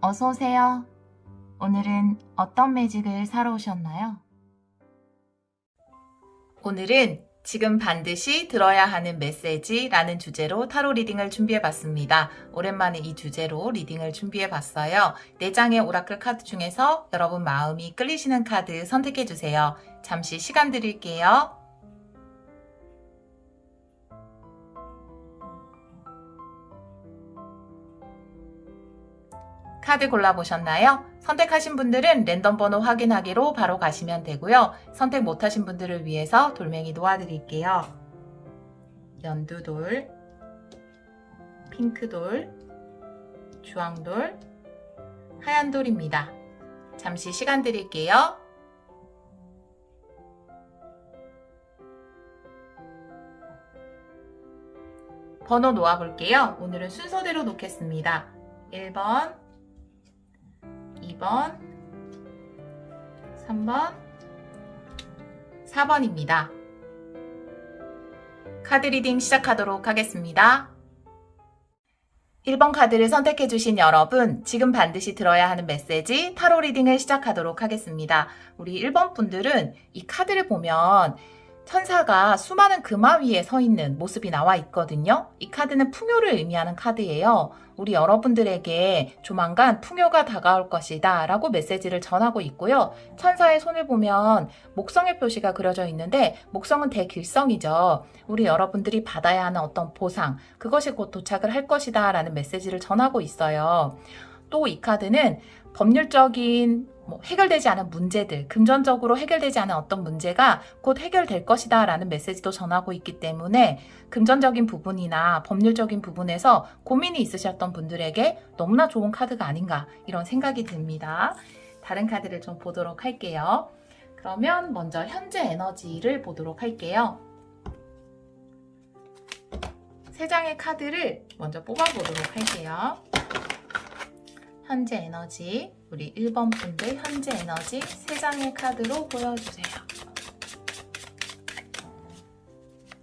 어서 오세요. 오늘은 어떤 매직을 사러 오셨나요? 오늘은 지금 반드시 들어야 하는 메시지라는 주제로 타로 리딩을 준비해 봤습니다. 오랜만에 이 주제로 리딩을 준비해 봤어요. 4장의 오라클 카드 중에서 여러분 마음이 끌리시는 카드 선택해 주세요. 잠시 시간 드릴게요. 카드 골라보셨나요? 선택하신 분들은 랜덤 번호 확인하기로 바로 가시면 되고요. 선택 못하신 분들을 위해서 돌멩이 놓아드릴게요. 연두돌, 핑크돌, 주황돌, 하얀돌입니다. 잠시 시간 드릴게요. 번호 놓아볼게요. 오늘은 순서대로 놓겠습니다. 1번, 2번, 3번, 4번입니다. 카드 리딩 시작하도록 하겠습니다. 1번 카드를 선택해주신 여러분, 지금 반드시 들어야 하는 메시지 타로 리딩을 시작하도록 하겠습니다. 우리 1번 분들은 이 카드를 보면 천사가 수많은 금화 위에 서 있는 모습이 나와 있거든요. 이 카드는 풍요를 의미하는 카드예요. 우리 여러분들에게 조만간 풍요가 다가올 것이다 라고 메시지를 전하고 있고요. 천사의 손을 보면 목성의 표시가 그려져 있는데 목성은 대길성이죠. 우리 여러분들이 받아야 하는 어떤 보상, 그것이 곧 도착을 할 것이다 라는 메시지를 전하고 있어요. 또 이 카드는 법률적인 해결되지 않은 문제들, 금전적으로 해결되지 않은 어떤 문제가 곧 해결될 것이다 라는 메시지도 전하고 있기 때문에 금전적인 부분이나 법률적인 부분에서 고민이 있으셨던 분들에게 너무나 좋은 카드가 아닌가 이런 생각이 듭니다. 다른 카드를 좀 보도록 할게요. 그러면 먼저 현재 에너지를 보도록 할게요. 3장의 카드를 먼저 뽑아보도록 할게요. 현재 에너지, 우리 1번 분들 현재 에너지 3장의 카드로 보여주세요.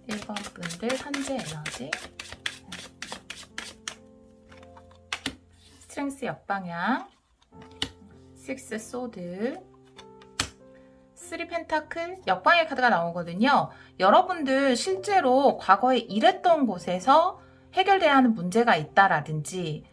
1번 분들 현재 에너지, 스트렝스 역방향, 6 소드, 3 펜타클 역방의 카드가 나오거든요. 여러분들 실제로 과거에 일했던 곳에서 해결돼야 하는 문제가 있다라든지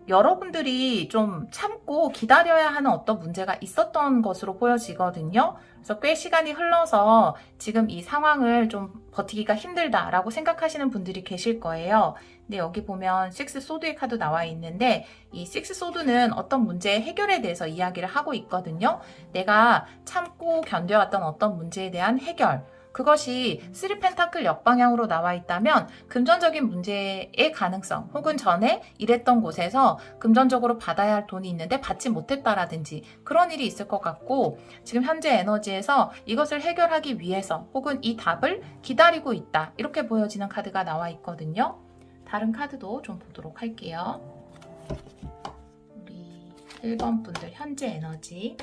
여러분들이 좀 참고 기다려야 하는 어떤 문제가 있었던 것으로 보여지거든요. 그래서 꽤 시간이 흘러서 지금 이 상황을 좀 버티기가 힘들다라고 생각하시는 분들이 계실 거예요. 근데 여기 보면 6 소드의 카드 나와 있는데 이 6 소드는 어떤 문제의 해결에 대해서 이야기를 하고 있거든요. 내가 참고 견뎌왔던 어떤 문제에 대한 해결, 그것이 3 펜타클 역방향으로 나와 있다면 금전적인 문제의 가능성 혹은 전에 일했던 곳에서 금전적으로 받아야 할 돈이 있는데 받지 못했다라든지 그런 일이 있을 것 같고 지금 현재 에너지에서 이것을 해결하기 위해서 혹은 이 답을 기다리고 있다 이렇게 보여지는 카드가 나와 있거든요. 다른 카드도 좀 보도록 할게요. 우리 1번 분들 현재 에너지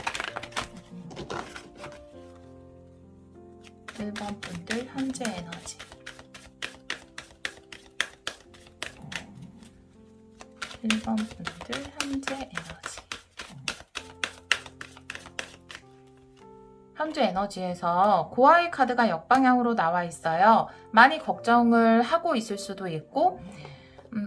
1번 분들 현재 에너지 1번 분들 현재 에너지 현재 에너지에서 고아의 카드가 역방향으로 나와 있어요. 많이 걱정을 하고 있을 수도 있고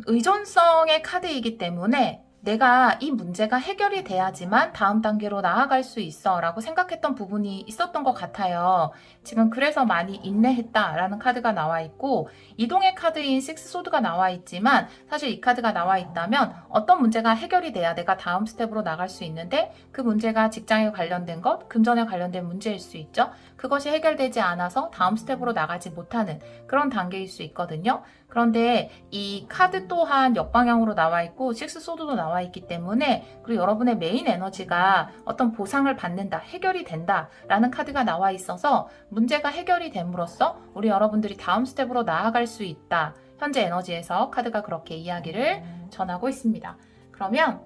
의존성의 카드이기 때문에 내가 이 문제가 해결이 돼야지만 다음 단계로 나아갈 수 있어 라고 생각했던 부분이 있었던 것 같아요. 지금 그래서 많이 인내했다라는 카드가 나와 있고 이동의 카드인 6 소드가 나와 있지만 사실 이 카드가 나와 있다면 어떤 문제가 해결이 돼야 내가 다음 스텝으로 나갈 수 있는데 그 문제가 직장에 관련된 것, 금전에 관련된 문제일 수 있죠. 그것이 해결되지 않아서 다음 스텝으로 나가지 못하는 그런 단계일 수 있거든요. 그런데 이 카드 또한 역방향으로 나와 있고 6 소드도 나와 있기 때문에 그리고 여러분의 메인 에너지가 어떤 보상을 받는다, 해결이 된다 라는 카드가 나와 있어서 문제가 해결이 됨으로써 우리 여러분들이 다음 스텝으로 나아갈 수 있다. 현재 에너지에서 카드가 그렇게 이야기를 전하고 있습니다. 그러면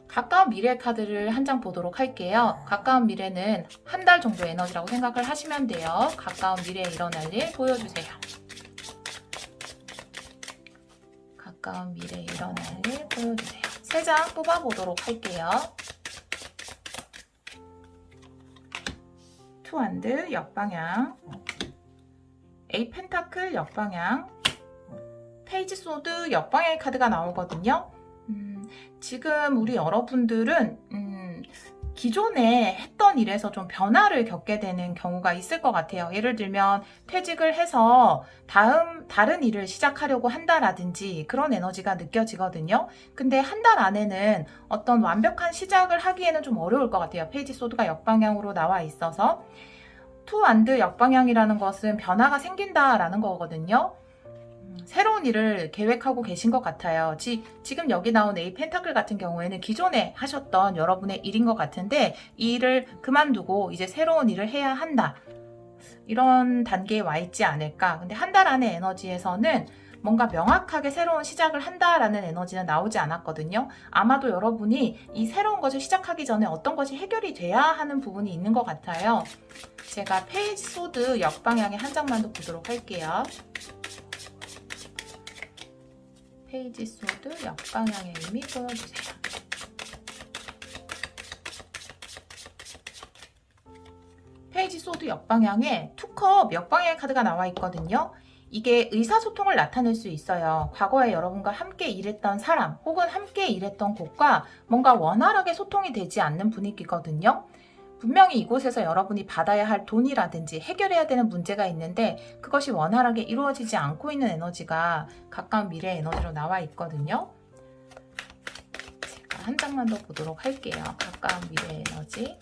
가까운 미래 카드를 한 장 보도록 할게요. 가까운 미래는 한 달 정도 에너지라고 생각을 하시면 돼요. 가까운 미래에 일어날 일 보여주세요. 가까운 미래에 일어날 일 보여주세요. 3장 뽑아보도록 할게요. 투한드 역방향, 에이 펜타클 역방향, 페이지 소드 역방향의 카드가 나오거든요. 지금 우리 여러분들은 기존에 했던 일에서 좀 변화를 겪게 되는 경우가 있을 것 같아요. 예를 들면 퇴직을 해서 다른 일을 시작하려고 한다라든지 그런 에너지가 느껴지거든요. 근데 한 달 안에는 어떤 완벽한 시작을 하기에는 좀 어려울 것 같아요. 페이지 소드가 역방향으로 나와 있어서. 투 안드 역방향이라는 것은 변화가 생긴다라는 거거든요. 새로운 일을 계획하고 계신 것 같아요. 지금 여기 나온 에이 펜타클 같은 경우에는 기존에 하셨던 여러분의 일인 것 같은데 이 일을 그만두고 이제 새로운 일을 해야 한다. 이런 단계에 와 있지 않을까. 근데 한 달 안의 에너지에서는 뭔가 명확하게 새로운 시작을 한다라는 에너지는 나오지 않았거든요. 아마도 여러분이 이 새로운 것을 시작하기 전에 어떤 것이 해결이 돼야 하는 부분이 있는 것 같아요. 제가 페이지 소드 역방향의 한 장만 더 보도록 할게요. 페이지 소드 역방향의 의미 보여주세요. 페이지 소드 역방향에 투컵 역방향의 카드가 나와 있거든요. 이게 의사소통을 나타낼 수 있어요. 과거에 여러분과 함께 일했던 사람 혹은 함께 일했던 곳과 뭔가 원활하게 소통이 되지 않는 분위기거든요. 분명히 이곳에서 여러분이 받아야 할 돈이라든지 해결해야 되는 문제가 있는데 그것이 원활하게 이루어지지 않고 있는 에너지가 가까운 미래의 에너지로 나와 있거든요. 제가 한 장만 더 보도록 할게요. 가까운 미래의 에너지.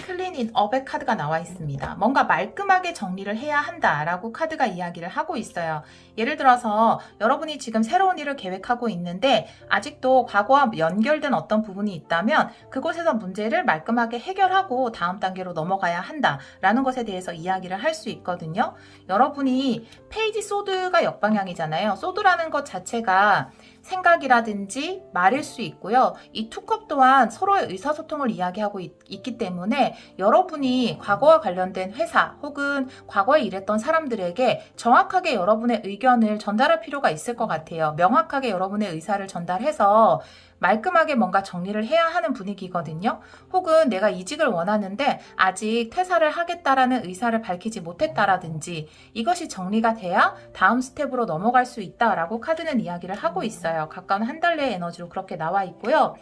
클린 업의 카드가 나와 있습니다. 뭔가 말끔하게 정리를 해야 한다라고 카드가 이야기를 하고 있어요. 예를 들어서 여러분이 지금 새로운 일을 계획하고 있는데 아직도 과거와 연결된 어떤 부분이 있다면 그곳에서 문제를 말끔하게 해결하고 다음 단계로 넘어가야 한다라는 것에 대해서 이야기를 할 수 있거든요. 여러분이 페이지 소드가 역방향이잖아요. 소드라는 것 자체가 생각이라든지 말일 수 있고요. 이 투컵 또한 서로의 의사소통을 이야기하고 있기 때문에 여러분이 과거와 관련된 회사 혹은 과거에 일했던 사람들에게 정확하게 여러분의 의견을 전달할 필요가 있을 것 같아요. 명확하게 여러분의 의사를 전달해서 말끔하게 뭔가 정리를 해야 하는 분위기거든요. 혹은 내가 이직을 원하는데 아직 퇴사를 하겠다라는 의사를 밝히지 못했다라든지 이것이 정리가 돼야 다음 스텝으로 넘어갈 수 있다라고 카드는 이야기를 하고 있어요. 가까운 한 달 내의 에너지로 그렇게 나와 있고요.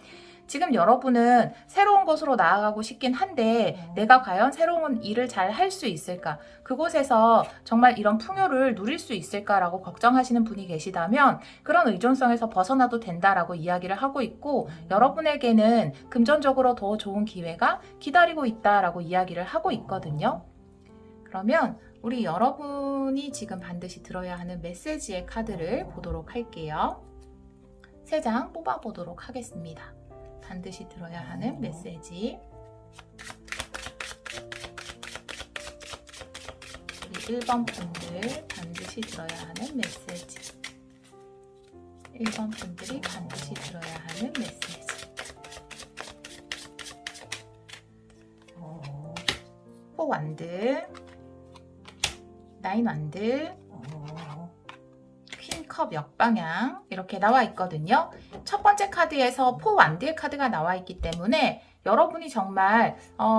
지금 여러분은 새로운 곳으로 나아가고 싶긴 한데 내가 과연 새로운 일을 잘 할 수 있을까? 그곳에서 정말 이런 풍요를 누릴 수 있을까라고 걱정하시는 분이 계시다면 그런 의존성에서 벗어나도 된다라고 이야기를 하고 있고 여러분에게는 금전적으로 더 좋은 기회가 기다리고 있다라고 이야기를 하고 있거든요. 그러면 우리 여러분이 지금 반드시 들어야 하는 메시지의 카드를 보도록 할게요. 3장 뽑아보도록 하겠습니다. 반드시 들어야 하는 메시지. 우리 1번 분들 반드시 들어야 하는 메시지. 1번 분들이 반드시 들어야 하는 메시지. 포 완드, 9 완드, 퀸컵 역방향 이렇게 나와 있거든요. 첫 번째 카드에서 포 완드의 카드가 나와 있기 때문에 여러분이 정말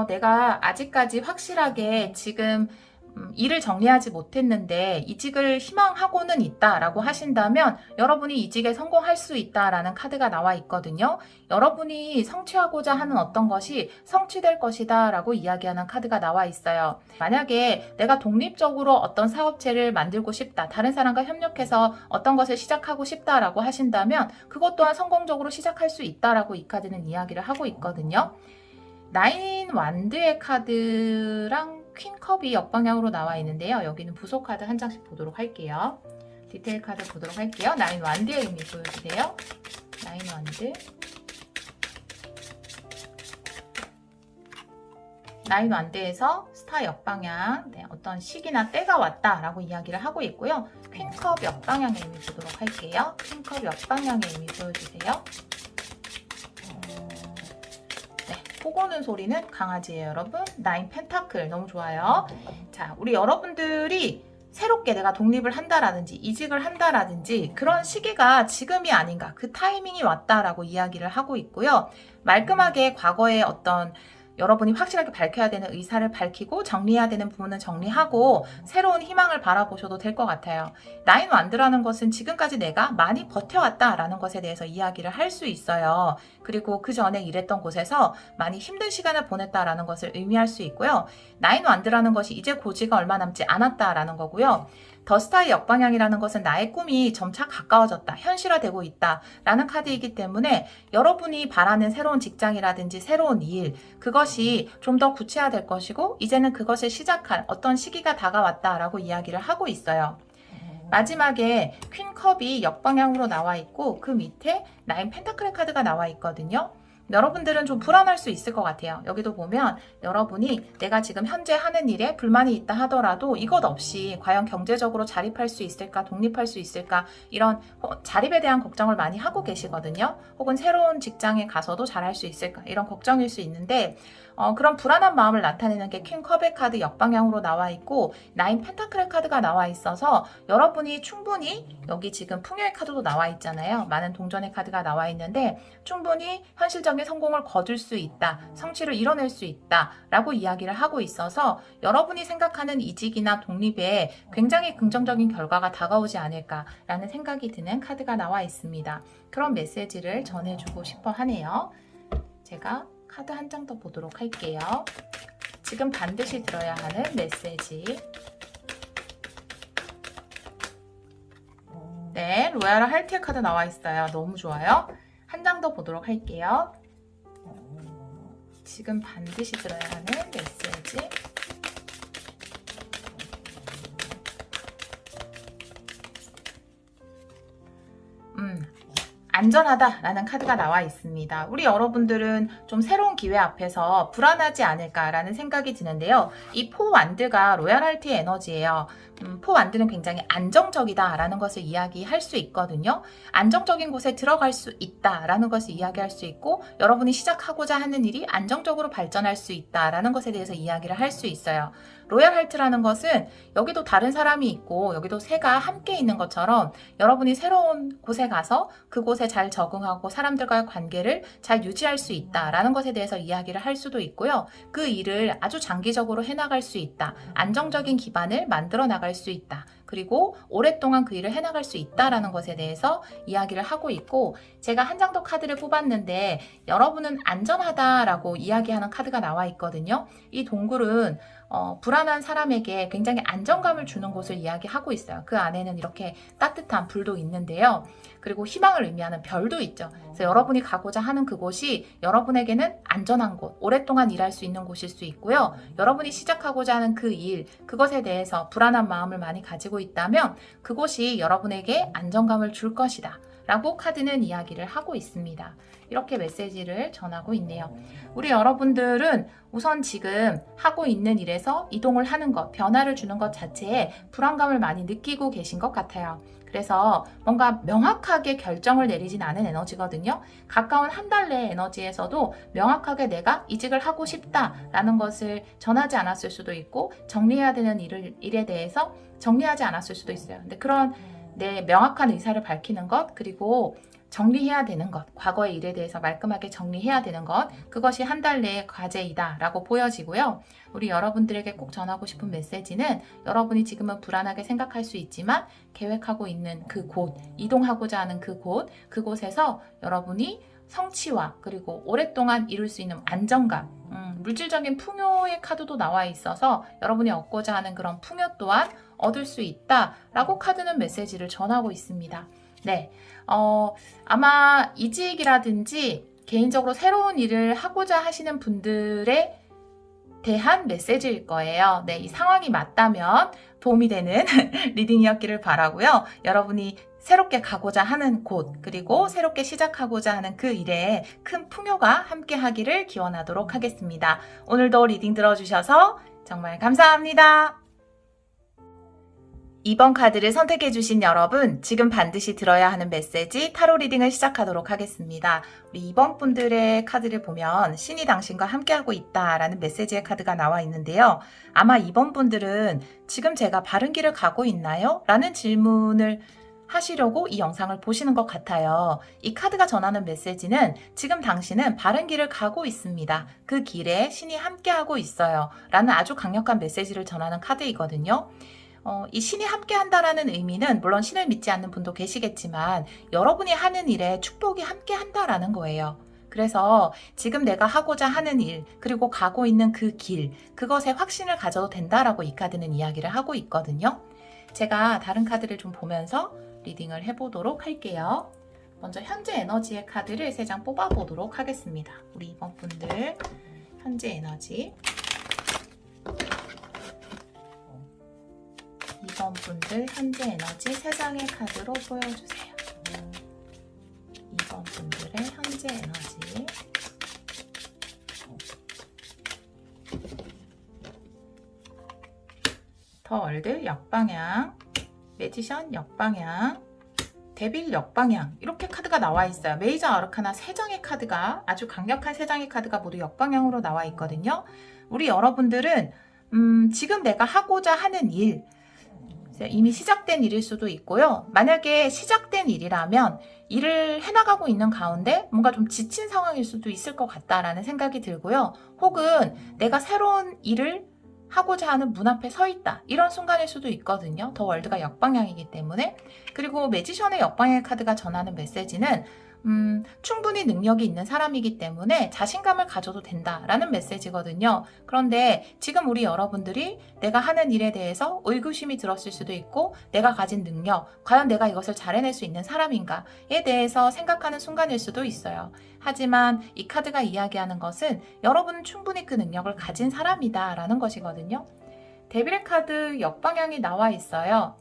내가 아직까지 확실하게 지금 일을 정리하지 못했는데 이직을 희망하고는 있다라고 하신다면 여러분이 이직에 성공할 수 있다라는 카드가 나와 있거든요. 여러분이 성취하고자 하는 어떤 것이 성취될 것이다 라고 이야기하는 카드가 나와 있어요. 만약에 내가 독립적으로 어떤 사업체를 만들고 싶다, 다른 사람과 협력해서 어떤 것을 시작하고 싶다라고 하신다면 그것 또한 성공적으로 시작할 수 있다라고 이 카드는 이야기를 하고 있거든요. 9 완드의 카드랑 퀸컵이 역방향으로 나와 있는데요. 여기는 부속 카드 한 장씩 보도록 할게요. 디테일 카드 보도록 할게요. 9 완드의 의미 보여주세요. 9 완드. 9 완드에서 스타 역방향, 어떤 시기나 때가 왔다라고 이야기를 하고 있고요. 퀸컵 역방향의 의미 보도록 할게요. 퀸컵 역방향의 의미 보여주세요. 포고는 소리는 강아지예요, 여러분. 9 펜타클 너무 좋아요. 자, 우리 여러분들이 새롭게 내가 독립을 한다라든지 이직을 한다라든지 그런 시기가 지금이 아닌가, 그 타이밍이 왔다라고 이야기를 하고 있고요. 말끔하게 과거의 어떤 여러분이 확실하게 밝혀야 되는 의사를 밝히고 정리해야 되는 부분은 정리하고 새로운 희망을 바라보셔도 될 것 같아요. 나인 완드라는 것은 지금까지 내가 많이 버텨왔다라는 것에 대해서 이야기를 할 수 있어요. 그리고 그 전에 일했던 곳에서 많이 힘든 시간을 보냈다라는 것을 의미할 수 있고요. 나인 완드라는 것이 이제 고지가 얼마 남지 않았다라는 거고요. 더스타의 역방향이라는 것은 나의 꿈이 점차 가까워졌다, 현실화되고 있다라는 카드이기 때문에 여러분이 바라는 새로운 직장이라든지 새로운 일, 그것이 좀 더 구체화될 것이고 이제는 그것을 시작할 어떤 시기가 다가왔다라고 이야기를 하고 있어요. 마지막에 퀸 컵이 역방향으로 나와 있고 그 밑에 나인 펜타클의 카드가 나와 있거든요. 여러분들은 좀 불안할 수 있을 것 같아요. 여기도 보면 여러분이 내가 지금 현재 하는 일에 불만이 있다 하더라도 이것 없이 과연 경제적으로 자립할 수 있을까, 독립할 수 있을까, 이런 자립에 대한 걱정을 많이 하고 계시거든요. 혹은 새로운 직장에 가서도 잘할 수 있을까, 이런 걱정일 수 있는데 그런 불안한 마음을 나타내는 게 퀸 컵의 카드 역방향으로 나와 있고 나인 펜타클의 카드가 나와 있어서 여러분이 충분히, 여기 지금 풍요의 카드도 나와 있잖아요. 많은 동전의 카드가 나와 있는데 충분히 현실적인 성공을 거둘 수 있다, 성취를 이뤄낼 수 있다 라고 이야기를 하고 있어서 여러분이 생각하는 이직이나 독립에 굉장히 긍정적인 결과가 다가오지 않을까라는 생각이 드는 카드가 나와 있습니다. 그런 메시지를 전해주고 싶어 하네요. 제가 카드 한 장 더 보도록 할게요. 지금 반드시 들어야 하는 메시지. 네, 로얄 할티의 카드 나와 있어요. 너무 좋아요. 한 장 더 보도록 할게요. 지금 반드시 들어야 하는 메시지. 안전하다라는 카드가 나와 있습니다. 우리 여러분들은 좀 새로운 기회 앞에서 불안하지 않을까라는 생각이 드는데요. 이 포 완드가 로얄 할티의 에너지예요. 포 완드는 굉장히 안정적이다라는 것을 이야기할 수 있거든요. 안정적인 곳에 들어갈 수 있다라는 것을 이야기할 수 있고 여러분이 시작하고자 하는 일이 안정적으로 발전할 수 있다라는 것에 대해서 이야기를 할 수 있어요. 로얄 할트라는 것은 여기도 다른 사람이 있고 여기도 새가 함께 있는 것처럼 여러분이 새로운 곳에 가서 그곳에 잘 적응하고 사람들과의 관계를 잘 유지할 수 있다라는 것에 대해서 이야기를 할 수도 있고요. 그 일을 아주 장기적으로 해나갈 수 있다. 안정적인 기반을 만들어 나갈 수 있다. 그리고 오랫동안 그 일을 해나갈 수 있다라는 것에 대해서 이야기를 하고 있고 제가 한 장 더 카드를 뽑았는데 여러분은 안전하다라고 이야기하는 카드가 나와 있거든요. 이 동굴은 불안한 사람에게 굉장히 안정감을 주는 곳을 이야기하고 있어요. 그 안에는 이렇게 따뜻한 불도 있는데요. 그리고 희망을 의미하는 별도 있죠. 그래서 여러분이 가고자 하는 그곳이 여러분에게는 안전한 곳, 오랫동안 일할 수 있는 곳일 수 있고요. 여러분이 시작하고자 하는 그 일, 그것에 대해서 불안한 마음을 많이 가지고 있다면 그곳이 여러분에게 안정감을 줄 것이다 라고 카드는 이야기를 하고 있습니다. 이렇게 메시지를 전하고 있네요. 우리 여러분들은 우선 지금 하고 있는 일에서 이동을 하는 것, 변화를 주는 것 자체에 불안감을 많이 느끼고 계신 것 같아요. 그래서 뭔가 명확하게 결정을 내리진 않은 에너지거든요. 가까운 한 달 내 에너지에서도 명확하게 내가 이직을 하고 싶다라는 것을 전하지 않았을 수도 있고 정리해야 되는 일에 대해서 정리하지 않았을 수도 있어요. 근데 그런 내 명확한 의사를 밝히는 것, 그리고 정리해야 되는 것, 과거의 일에 대해서 말끔하게 정리해야 되는 것, 그것이 한 달 내의 과제이다 라고 보여지고요. 우리 여러분들에게 꼭 전하고 싶은 메시지는 여러분이 지금은 불안하게 생각할 수 있지만 계획하고 있는 그곳, 이동하고자 하는 그곳에서 여러분이 성취와 그리고 오랫동안 이룰 수 있는 안정감, 물질적인 풍요의 카드도 나와 있어서 여러분이 얻고자 하는 그런 풍요 또한 얻을 수 있다라고 카드는 메시지를 전하고 있습니다. 네, 아마 이직이라든지 개인적으로 새로운 일을 하고자 하시는 분들에 대한 메시지일 거예요. 네, 이 상황이 맞다면 도움이 되는 리딩이었기를 바라고요. 여러분이 새롭게 가고자 하는 곳, 그리고 새롭게 시작하고자 하는 그 일에 큰 풍요가 함께 하기를 기원하도록 하겠습니다. 오늘도 리딩 들어주셔서 정말 감사합니다. 2번 카드를 선택해주신 여러분, 지금 반드시 들어야 하는 메시지 타로 리딩을 시작하도록 하겠습니다. 우리 2번 분들의 카드를 보면 신이 당신과 함께하고 있다라는 메시지의 카드가 나와 있는데요. 아마 2번 분들은 지금 제가 바른 길을 가고 있나요? 라는 질문을 하시려고 이 영상을 보시는 것 같아요. 이 카드가 전하는 메시지는 지금 당신은 바른 길을 가고 있습니다. 그 길에 신이 함께하고 있어요. 라는 아주 강력한 메시지를 전하는 카드이거든요. 이 신이 함께 한다라는 의미는 물론 신을 믿지 않는 분도 계시겠지만 여러분이 하는 일에 축복이 함께 한다라는 거예요. 그래서 지금 내가 하고자 하는 일, 그리고 가고 있는 그 길, 그것에 확신을 가져도 된다라고 이 카드는 이야기를 하고 있거든요. 제가 다른 카드를 좀 보면서 리딩을 해보도록 할게요. 먼저 현재 에너지의 카드를 3장 뽑아보도록 하겠습니다. 우리 2번 분들 현재 에너지, 2번 분들 현재 에너지 3장의 카드로 보여주세요. 2번 분들의 현재 에너지, 더 월드 역방향, 매지션 역방향, 데빌 역방향, 이렇게 카드가 나와 있어요. 메이저 아르카나 3장의 카드가, 아주 강력한 3장의 카드가 모두 역방향으로 나와 있거든요. 우리 여러분들은 지금 내가 하고자 하는 일, 이미 시작된 일일 수도 있고요. 만약에 시작된 일이라면 일을 해나가고 있는 가운데 뭔가 좀 지친 상황일 수도 있을 것 같다라는 생각이 들고요. 혹은 내가 새로운 일을 하고자 하는 문 앞에 서 있다, 이런 순간일 수도 있거든요. 더 월드가 역방향이기 때문에. 그리고 매지션의 역방향 카드가 전하는 메시지는 충분히 능력이 있는 사람이기 때문에 자신감을 가져도 된다라는 메시지거든요. 그런데 지금 우리 여러분들이 내가 하는 일에 대해서 의구심이 들었을 수도 있고, 내가 가진 능력, 과연 내가 이것을 잘 해낼 수 있는 사람인가에 대해서 생각하는 순간일 수도 있어요. 하지만 이 카드가 이야기하는 것은 여러분은 충분히 그 능력을 가진 사람이다 라는 것이거든요. 데빌의 카드 역방향이 나와 있어요.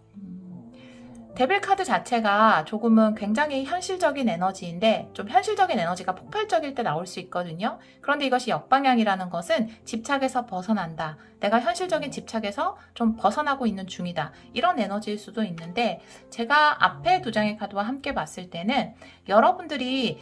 데빌 카드 자체가 조금은 굉장히 현실적인 에너지인데, 좀 현실적인 에너지가 폭발적일 때 나올 수 있거든요. 그런데 이것이 역방향이라는 것은 집착에서 벗어난다, 내가 현실적인 집착에서 좀 벗어나고 있는 중이다, 이런 에너지일 수도 있는데, 제가 앞에 2장의 카드와 함께 봤을 때는 여러분들이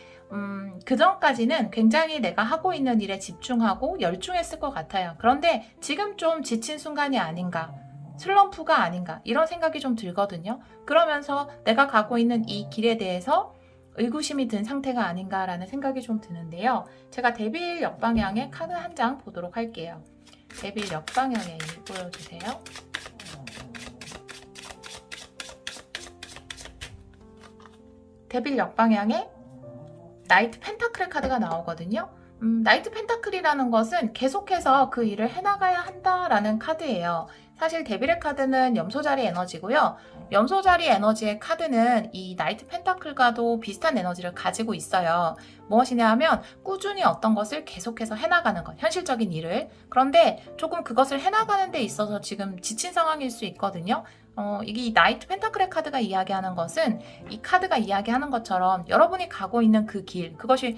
그 전까지는 굉장히 내가 하고 있는 일에 집중하고 열중했을 것 같아요. 그런데 지금 좀 지친 순간이 아닌가, 슬럼프가 아닌가, 이런 생각이 좀 들거든요. 그러면서 내가 가고 있는 이 길에 대해서 의구심이 든 상태가 아닌가라는 생각이 좀 드는데요. 제가 데빌 역방향의 카드 한 장 보도록 할게요. 데빌 역방향의 의미 보여주세요. 데빌 역방향의 나이트 펜타클 카드가 나오거든요. 나이트 펜타클이라는 것은 계속해서 그 일을 해나가야 한다라는 카드예요. 사실 데빌의 카드는 염소자리 에너지고요. 염소자리 에너지의 카드는 이 나이트 펜타클과도 비슷한 에너지를 가지고 있어요. 무엇이냐 하면 꾸준히 어떤 것을 계속해서 해나가는 것, 현실적인 일을. 그런데 조금 그것을 해나가는 데 있어서 지금 지친 상황일 수 있거든요. 이게 나이트 펜타클의 카드가 이야기하는 것은 이 카드가 이야기하는 것처럼 여러분이 가고 있는 그 길, 그것이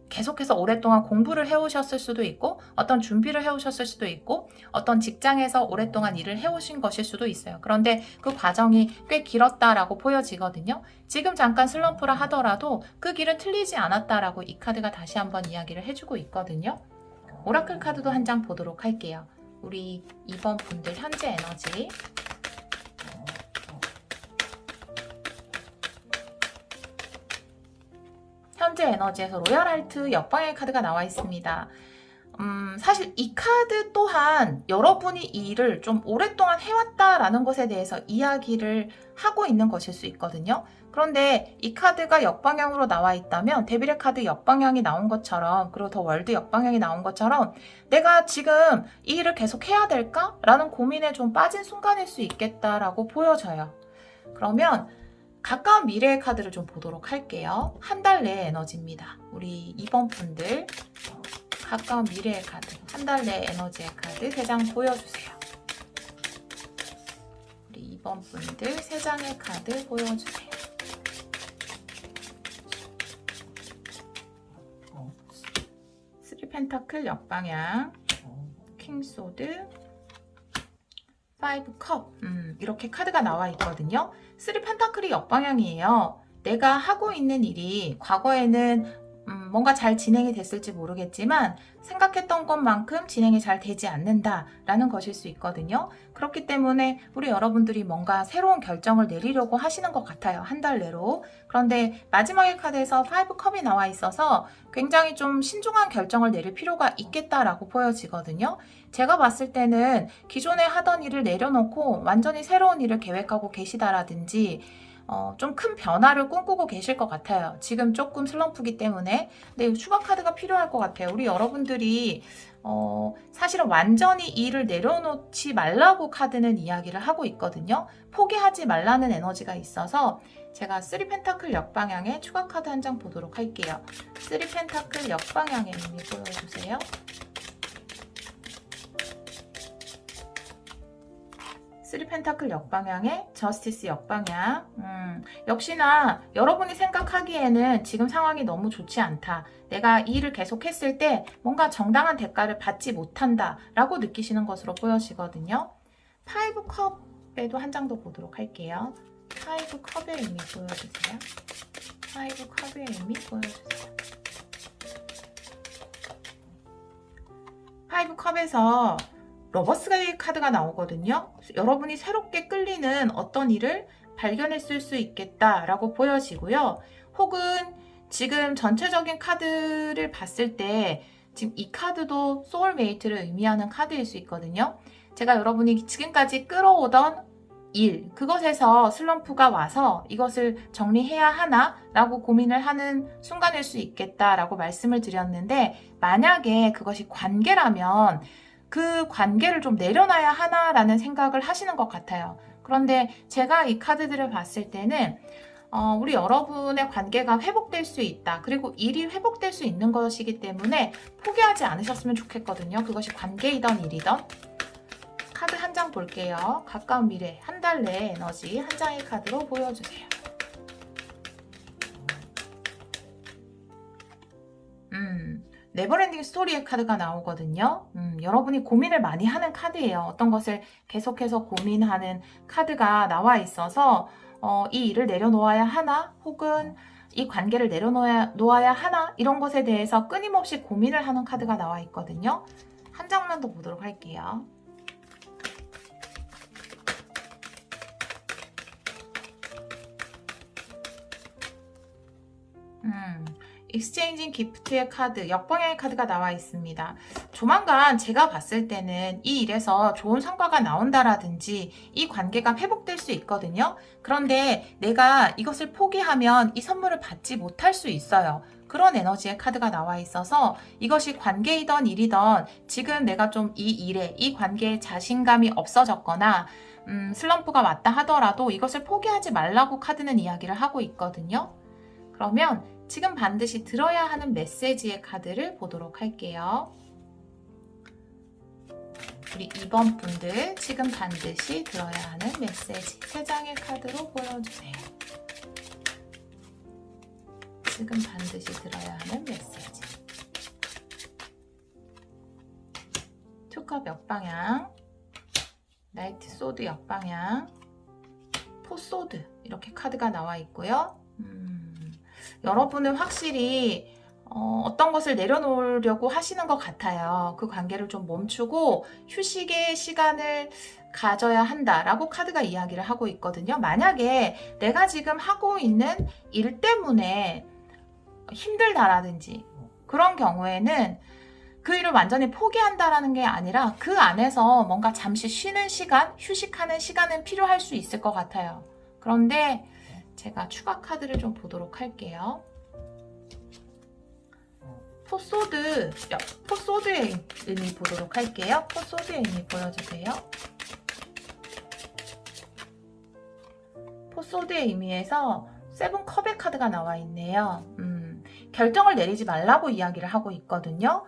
계속해서 오랫동안 공부를 해오셨을 수도 있고, 어떤 준비를 해오셨을 수도 있고, 어떤 직장에서 오랫동안 일을 해오신 것일 수도 있어요. 그런데 그 과정이 꽤 길었다라고 보여지거든요. 지금 잠깐 슬럼프라 하더라도 그 길은 틀리지 않았다라고 이 카드가 다시 한번 이야기를 해주고 있거든요. 오라클 카드도 한 장 보도록 할게요. 우리 2번 분들 현재 에너지, 현재 에너지에서 로얄 하트 역방향 카드가 나와 있습니다. 사실 이 카드 또한 여러분이 이 일을 좀 오랫동안 해왔다라는 것에 대해서 이야기를 하고 있는 것일 수 있거든요. 그런데 이 카드가 역방향으로 나와 있다면 데빌의 카드 역방향이 나온 것처럼, 그리고 더 월드 역방향이 나온 것처럼 내가 지금 이 일을 계속 해야 될까? 라는 고민에 좀 빠진 순간일 수 있겠다라고 보여져요. 그러면 가까운 미래의 카드를 좀 보도록 할게요. 한 달 내의 에너지입니다. 우리 2번 분들 가까운 미래의 카드, 한 달 내 에너지의 카드 3장 보여주세요. 우리 2번 분들 3장의 카드 보여주세요. 스리 펜타클 역방향, 킹소드, 5컵 이렇게 카드가 나와 있거든요. 3 펜타클이 역방향이에요. 내가 하고 있는 일이 과거에는 뭔가 잘 진행이 됐을지 모르겠지만 생각했던 것만큼 진행이 잘 되지 않는다라는 것일 수 있거든요. 그렇기 때문에 우리 여러분들이 뭔가 새로운 결정을 내리려고 하시는 것 같아요. 한 달 내로. 그런데 마지막의 카드에서 5컵이 나와 있어서 굉장히 좀 신중한 결정을 내릴 필요가 있겠다라고 보여지거든요. 제가 봤을 때는 기존에 하던 일을 내려놓고 완전히 새로운 일을 계획하고 계시다라든지 좀 큰 변화를 꿈꾸고 계실 것 같아요. 지금 조금 슬럼프기 때문에. 근데 추가 카드가 필요할 것 같아요. 우리 여러분들이 사실은 완전히 일을 내려놓지 말라고 카드는 이야기를 하고 있거든요. 포기하지 말라는 에너지가 있어서 제가 3 펜타클 역방향의 추가 카드 한 장 보도록 할게요. 3 펜타클 역방향의 의미 보여주세요. 3 펜타클 역방향의 저스티스 역방향. 역시나 여러분이 생각하기에는 지금 상황이 너무 좋지 않다. 내가 이 일을 계속했을 때 뭔가 정당한 대가를 받지 못한다 라고 느끼시는 것으로 보여지거든요. 5컵에도 한 장 더 보도록 할게요. 5컵의 의미 보여주세요. 5컵의 의미 보여주세요. 5컵에서 러버스 카드가 나오거든요. 여러분이 새롭게 끌리는 어떤 일을 발견했을 수 있겠다라고 보여지고요. 혹은 지금 전체적인 카드를 봤을 때 지금 이 카드도 소울메이트를 의미하는 카드일 수 있거든요. 제가 여러분이 지금까지 끌어오던 일, 그것에서 슬럼프가 와서 이것을 정리해야 하나? 라고 고민을 하는 순간일 수 있겠다라고 말씀을 드렸는데, 만약에 그것이 관계라면 그 관계를 좀 내려놔야 하나라는 생각을 하시는 것 같아요. 그런데 제가 이 카드들을 봤을 때는 우리 여러분의 관계가 회복될 수 있다. 그리고 일이 회복될 수 있는 것이기 때문에 포기하지 않으셨으면 좋겠거든요. 그것이 관계이던 일이던. 카드 한 장 볼게요. 가까운 미래, 한 달 내의 에너지 한 장의 카드로 보여주세요. 네버엔딩 스토리의 카드가 나오거든요. 여러분이 고민을 많이 하는 카드예요. 어떤 것을 계속해서 고민하는 카드가 나와 있어서 이 일을 내려놓아야 하나? 혹은 이 관계를 내려놓아야 하나? 이런 것에 대해서 끊임없이 고민을 하는 카드가 나와 있거든요. 한 장만 더 보도록 할게요. 익스체인징 기프트의 카드, 역방향의 카드가 나와 있습니다. 조만간 제가 봤을 때는 이 일에서 좋은 성과가 나온다라든지 이 관계가 회복될 수 있거든요. 그런데 내가 이것을 포기하면 이 선물을 받지 못할 수 있어요. 그런 에너지의 카드가 나와 있어서 이것이 관계이던 일이던 지금 내가 좀 이 일에, 이 관계에 자신감이 없어졌거나 슬럼프가 왔다 하더라도 이것을 포기하지 말라고 카드는 이야기를 하고 있거든요. 그러면 지금 반드시 들어야 하는 메시지의 카드를 보도록 할게요. 우리 2번 분들 지금 반드시 들어야 하는 메시지 3장의 카드로 보여주세요. 지금 반드시 들어야 하는 메시지. 투컵 역방향, 나이트 소드 역방향, 포소드 이렇게 카드가 나와 있고요. 여러분은 확실히 어떤 것을 내려놓으려고 하시는 것 같아요. 그 관계를 좀 멈추고 휴식의 시간을 가져야 한다라고 카드가 이야기를 하고 있거든요. 만약에 내가 지금 하고 있는 일 때문에 힘들다라든지 그런 경우에는 그 일을 완전히 포기한다라는 게 아니라 그 안에서 뭔가 잠시 쉬는 시간, 휴식하는 시간은 필요할 수 있을 것 같아요. 그런데 제가 추가 카드를 좀 보도록 할게요. 포소드의 의미 보도록 할게요. 포소드의 의미 보여주세요. 포소드의 의미에서 7컵의 카드가 나와 있네요. 결정을 내리지 말라고 이야기를 하고 있거든요.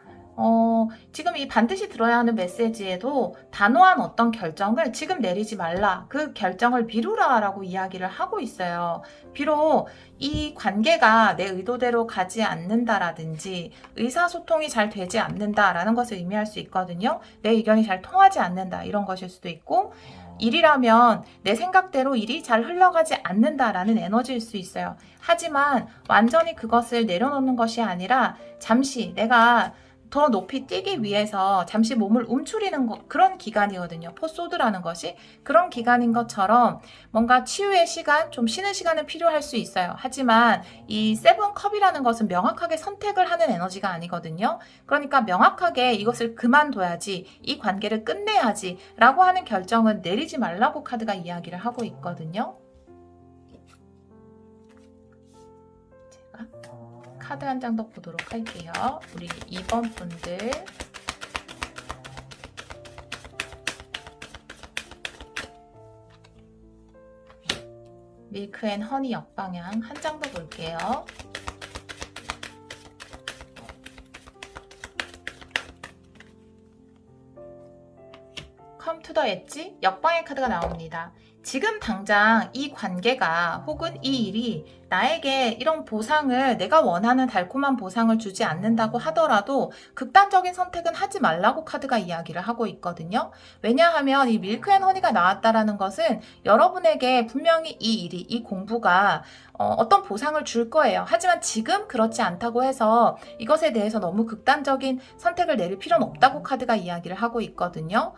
지금 이 반드시 들어야 하는 메시지에도 단호한 어떤 결정을 지금 내리지 말라. 그 결정을 미루라 라고 이야기를 하고 있어요. 비록 이 관계가 내 의도대로 가지 않는다라든지 의사소통이 잘 되지 않는다라는 것을 의미할 수 있거든요. 내 의견이 잘 통하지 않는다 이런 것일 수도 있고 일이라면 내 생각대로 일이 잘 흘러가지 않는다라는 에너지일 수 있어요. 하지만 완전히 그것을 내려놓는 것이 아니라 잠시 내가 더 높이 뛰기 위해서 잠시 몸을 움츠리는 그런 기간이거든요. 포소드라는 것이 그런 기간인 것처럼 뭔가 치유의 시간, 좀 쉬는 시간은 필요할 수 있어요. 하지만 이 세븐컵이라는 것은 명확하게 선택을 하는 에너지가 아니거든요. 그러니까 명확하게 이것을 그만둬야지, 이 관계를 끝내야지 라고 하는 결정은 내리지 말라고 카드가 이야기를 하고 있거든요. 카드 한 장 더 보도록 할게요. 우리 2번 분들. 밀크 앤 허니 역방향 한 장 더 볼게요. 컴 투 더 엣지 역방의 카드가 나옵니다. 지금 당장 이 관계가 혹은 이 일이 나에게 이런 보상을, 내가 원하는 달콤한 보상을 주지 않는다고 하더라도 극단적인 선택은 하지 말라고 카드가 이야기를 하고 있거든요. 왜냐하면 이 밀크 앤 허니가 나왔다라는 것은 여러분에게 분명히 이 일이, 이 공부가 어떤 보상을 줄 거예요. 하지만 지금 그렇지 않다고 해서 이것에 대해서 너무 극단적인 선택을 내릴 필요는 없다고 카드가 이야기를 하고 있거든요.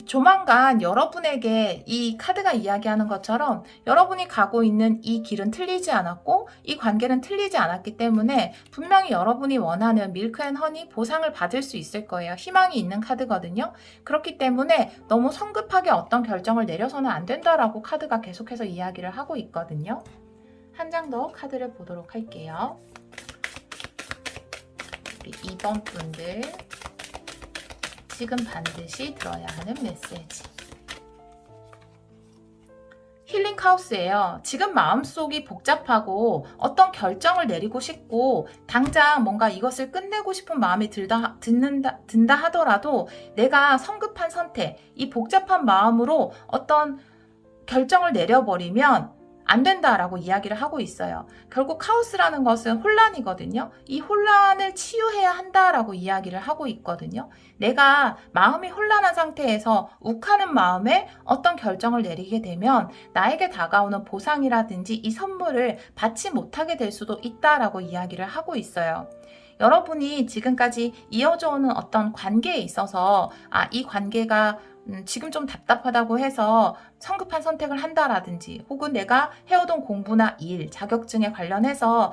조만간 여러분에게 이 카드가 이야기하는 것처럼 여러분이 가고 있는 이 길은 틀리지 않았고 이 관계는 틀리지 않았기 때문에 분명히 여러분이 원하는 밀크 앤 허니 보상을 받을 수 있을 거예요. 희망이 있는 카드거든요. 그렇기 때문에 너무 성급하게 어떤 결정을 내려서는 안 된다라고 카드가 계속해서 이야기를 하고 있거든요. 한 장 더 카드를 보도록 할게요. 2번 분들. 지금 반드시 들어야 하는 메시지. 힐링 카오스예요. 지금 마음속이 복잡하고 어떤 결정을 내리고 싶고 당장 뭔가 이것을 끝내고 싶은 마음이 든다 하더라도 내가 성급한 선택, 이 복잡한 마음으로 어떤 결정을 내려버리면 안 된다라고 이야기를 하고 있어요. 결국 카오스라는 것은 혼란이거든요. 이 혼란을 치유해야 한다라고 이야기를 하고 있거든요. 내가 마음이 혼란한 상태에서 욱하는 마음에 어떤 결정을 내리게 되면 나에게 다가오는 보상이라든지 이 선물을 받지 못하게 될 수도 있다라고 이야기를 하고 있어요. 여러분이 지금까지 이어져 오는 어떤 관계에 있어서 이 관계가 지금 좀 답답하다고 해서 성급한 선택을 한다라든지 혹은 내가 해오던 공부나 일, 자격증에 관련해서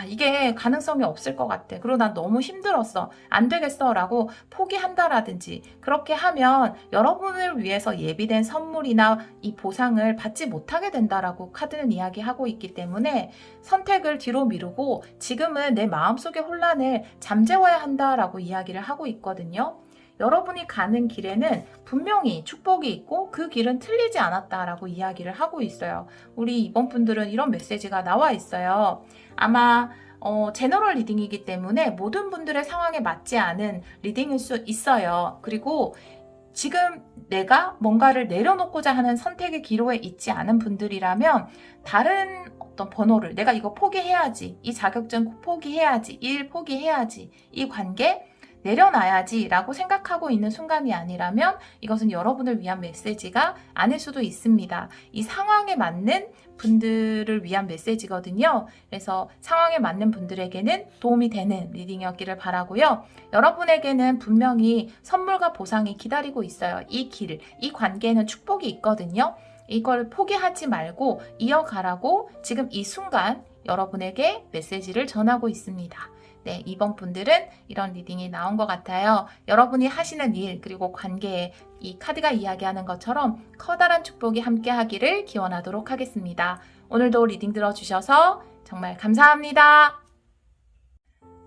이게 가능성이 없을 것 같아. 그리고 난 너무 힘들었어. 안 되겠어 라고 포기한다라든지 그렇게 하면 여러분을 위해서 예비된 선물이나 이 보상을 받지 못하게 된다라고 카드는 이야기하고 있기 때문에 선택을 뒤로 미루고 지금은 내 마음속의 혼란을 잠재워야 한다라고 이야기를 하고 있거든요. 여러분이 가는 길에는 분명히 축복이 있고 그 길은 틀리지 않았다라고 이야기를 하고 있어요. 우리 이번 분들은 이런 메시지가 나와 있어요. 아마 제너럴 리딩이기 때문에 모든 분들의 상황에 맞지 않은 리딩일 수 있어요. 그리고 지금 내가 뭔가를 내려놓고자 하는 선택의 기로에 있지 않은 분들이라면 다른 어떤 번호를 내가 이거 포기해야지, 이 자격증 포기해야지, 일 포기해야지, 이 관계 내려놔야지 라고 생각하고 있는 순간이 아니라면 이것은 여러분을 위한 메시지가 아닐 수도 있습니다. 이 상황에 맞는 분들을 위한 메시지거든요. 그래서 상황에 맞는 분들에게는 도움이 되는 리딩이었기를 바라고요. 여러분에게는 분명히 선물과 보상이 기다리고 있어요. 이 길, 이 관계에는 축복이 있거든요. 이걸 포기하지 말고 이어가라고 지금 이 순간 여러분에게 메시지를 전하고 있습니다. 네, 이번 분들은 이런 리딩이 나온 것 같아요. 여러분이 하시는 일 그리고 관계에 이 카드가 이야기하는 것처럼 커다란 축복이 함께 하기를 기원하도록 하겠습니다. 오늘도 리딩 들어주셔서 정말 감사합니다.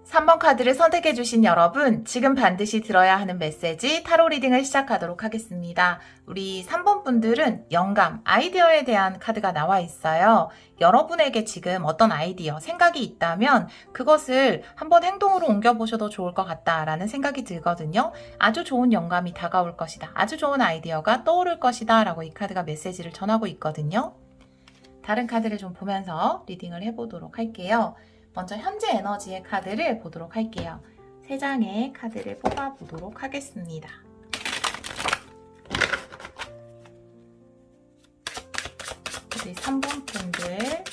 3번 카드를 선택해주신 여러분, 지금 반드시 들어야 하는 메시지 타로 리딩을 시작하도록 하겠습니다. 우리 3번 분들은 영감, 아이디어에 대한 카드가 나와 있어요. 여러분에게 지금 어떤 아이디어, 생각이 있다면 그것을 한번 행동으로 옮겨보셔도 좋을 것 같다라는 생각이 들거든요. 아주 좋은 영감이 다가올 것이다. 아주 좋은 아이디어가 떠오를 것이다 라고 이 카드가 메시지를 전하고 있거든요. 다른 카드를 좀 보면서 리딩을 해보도록 할게요. 먼저 현재 에너지의 카드를 보도록 할게요. 3장의 카드를 뽑아보도록 하겠습니다. 우리 3번 분들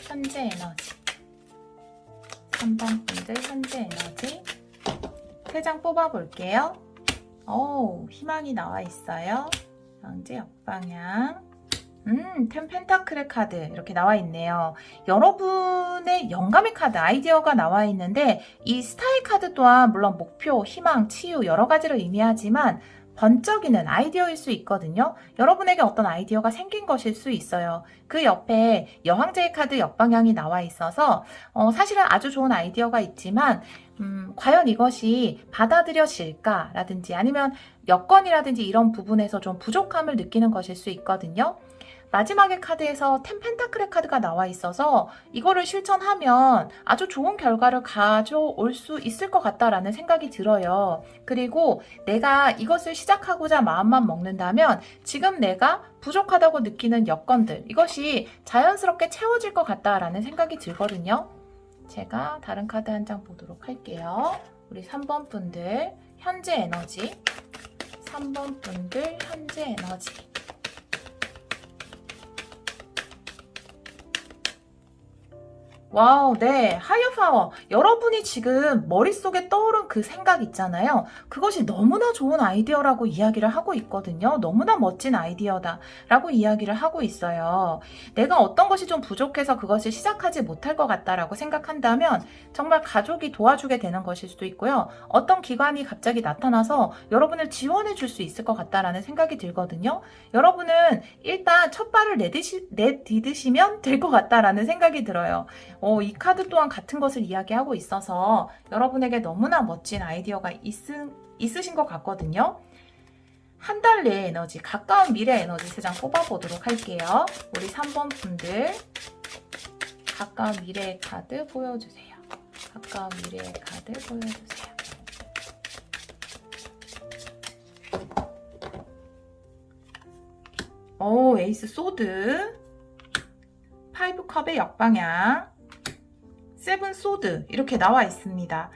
현재 에너지, 3번 분들 현재 에너지 3장 뽑아볼게요. 희망이 나와 있어요. 현재 역방향, 텐 펜타클의 카드 이렇게 나와 있네요. 여러분의 영감의 카드, 아이디어가 나와 있는데 이 스타의 카드 또한 물론 목표, 희망, 치유 여러 가지를 의미하지만 번쩍이는 아이디어일 수 있거든요. 여러분에게 어떤 아이디어가 생긴 것일 수 있어요. 그 옆에 여왕제의 카드 역방향이 나와 있어서 사실은 아주 좋은 아이디어가 있지만 과연 이것이 받아들여질까라든지 아니면 여건이라든지 이런 부분에서 좀 부족함을 느끼는 것일 수 있거든요. 마지막의 카드에서 텐 펜타클의 카드가 나와 있어서 이거를 실천하면 아주 좋은 결과를 가져올 수 있을 것 같다라는 생각이 들어요. 그리고 내가 이것을 시작하고자 마음만 먹는다면 지금 내가 부족하다고 느끼는 여건들, 이것이 자연스럽게 채워질 것 같다라는 생각이 들거든요. 제가 다른 카드 한 장 보도록 할게요. 우리 3번 분들 현재 에너지, 3번 분들 현재 에너지. 와우, 네. 하이어 파워. 여러분이 지금 머릿속에 떠오른 그 생각 있잖아요. 그것이 너무나 좋은 아이디어라고 이야기를 하고 있거든요. 너무나 멋진 아이디어다 라고 이야기를 하고 있어요. 내가 어떤 것이 좀 부족해서 그것을 시작하지 못할 것 같다라고 생각한다면 정말 가족이 도와주게 되는 것일 수도 있고요. 어떤 기관이 갑자기 나타나서 여러분을 지원해 줄 수 있을 것 같다라는 생각이 들거든요. 여러분은 일단 첫 발을 내디디시면 될 것 같다라는 생각이 들어요. 이 카드 또한 같은 것을 이야기하고 있어서 여러분에게 너무나 멋진 아이디어가 있으신 것 같거든요. 한 달 내의 에너지, 가까운 미래 에너지 3장 뽑아보도록 할게요. 우리 3번 분들 가까운 미래의 카드 보여주세요. 가까운 미래의 카드 보여주세요. 에이스 소드, 5컵의 역방향, 7 소드 이렇게 나와 있습니다.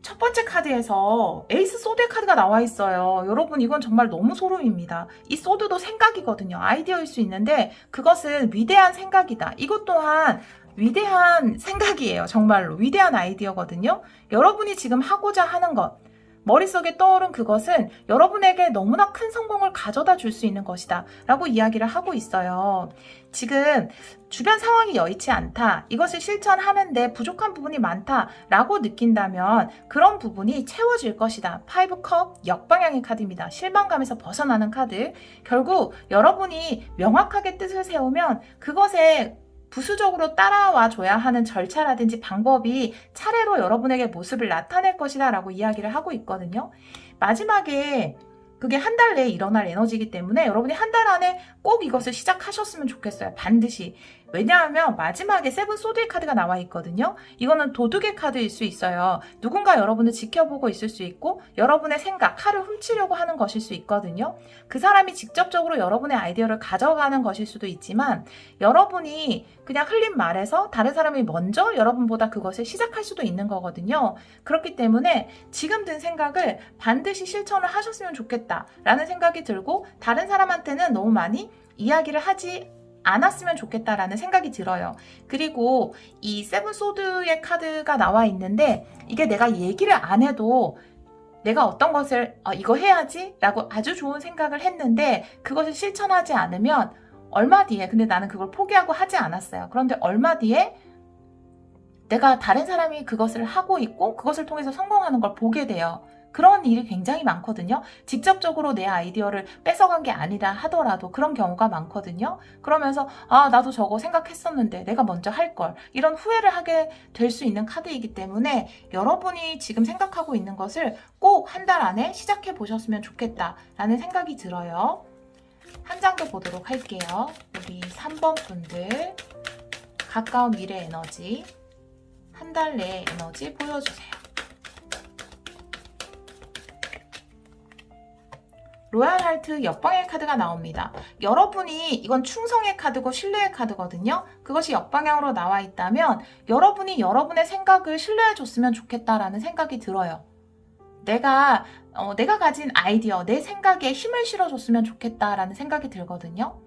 첫 번째 카드에서 에이스 소드의 카드가 나와 있어요. 여러분 이건 정말 너무 소름입니다. 이 소드도 생각이거든요. 아이디어일 수 있는데 그것은 위대한 생각이다. 이것 또한 위대한 생각이에요. 정말로 위대한 아이디어거든요. 여러분이 지금 하고자 하는 것, 머릿속에 떠오른 그것은 여러분에게 너무나 큰 성공을 가져다 줄 수 있는 것이다 라고 이야기를 하고 있어요. 지금 주변 상황이 여의치 않다, 이것을 실천하는데 부족한 부분이 많다 라고 느낀다면 그런 부분이 채워질 것이다. 5컵 역방향의 카드입니다. 실망감에서 벗어나는 카드. 결국 여러분이 명확하게 뜻을 세우면 그것에 부수적으로 따라와 줘야 하는 절차라든지 방법이 차례로 여러분에게 모습을 나타낼 것이다 라고 이야기를 하고 있거든요. 마지막에 그게 한 달 내에 일어날 에너지이기 때문에 여러분이 한 달 안에 꼭 이것을 시작하셨으면 좋겠어요. 반드시. 왜냐하면 마지막에 7 소드의 카드가 나와 있거든요. 이거는 도둑의 카드일 수 있어요. 누군가 여러분을 지켜보고 있을 수 있고 여러분의 생각, 칼을 훔치려고 하는 것일 수 있거든요. 그 사람이 직접적으로 여러분의 아이디어를 가져가는 것일 수도 있지만 여러분이 그냥 흘린 말에서 다른 사람이 먼저 여러분보다 그것을 시작할 수도 있는 거거든요. 그렇기 때문에 지금 든 생각을 반드시 실천을 하셨으면 좋겠다라는 생각이 들고 다른 사람한테는 너무 많이 이야기를 하지 않았으면 좋겠다라는 생각이 들어요. 그리고 이 7 소드의 카드가 나와 있는데 이게 내가 얘기를 안 해도 내가 어떤 것을 이거 해야지 라고 아주 좋은 생각을 했는데 그것을 실천하지 않으면 얼마 뒤에, 근데 나는 그걸 포기하고 하지 않았어요. 그런데 얼마 뒤에 내가 다른 사람이 그것을 하고 있고 그것을 통해서 성공하는 걸 보게 돼요. 그런 일이 굉장히 많거든요. 직접적으로 내 아이디어를 뺏어간 게 아니다 하더라도 그런 경우가 많거든요. 그러면서 나도 저거 생각했었는데 내가 먼저 할 걸, 이런 후회를 하게 될 수 있는 카드이기 때문에 여러분이 지금 생각하고 있는 것을 꼭 한 달 안에 시작해 보셨으면 좋겠다라는 생각이 들어요. 한 장 더 보도록 할게요. 우리 3번 분들 가까운 미래 에너지, 한 달 내의 에너지 보여주세요. 로얄 하트 역방향 카드가 나옵니다. 여러분이, 이건 충성의 카드고 신뢰의 카드거든요. 그것이 역방향으로 나와 있다면 여러분이 여러분의 생각을 신뢰해 줬으면 좋겠다라는 생각이 들어요. 내가 가진 아이디어, 내 생각에 힘을 실어줬으면 좋겠다라는 생각이 들거든요.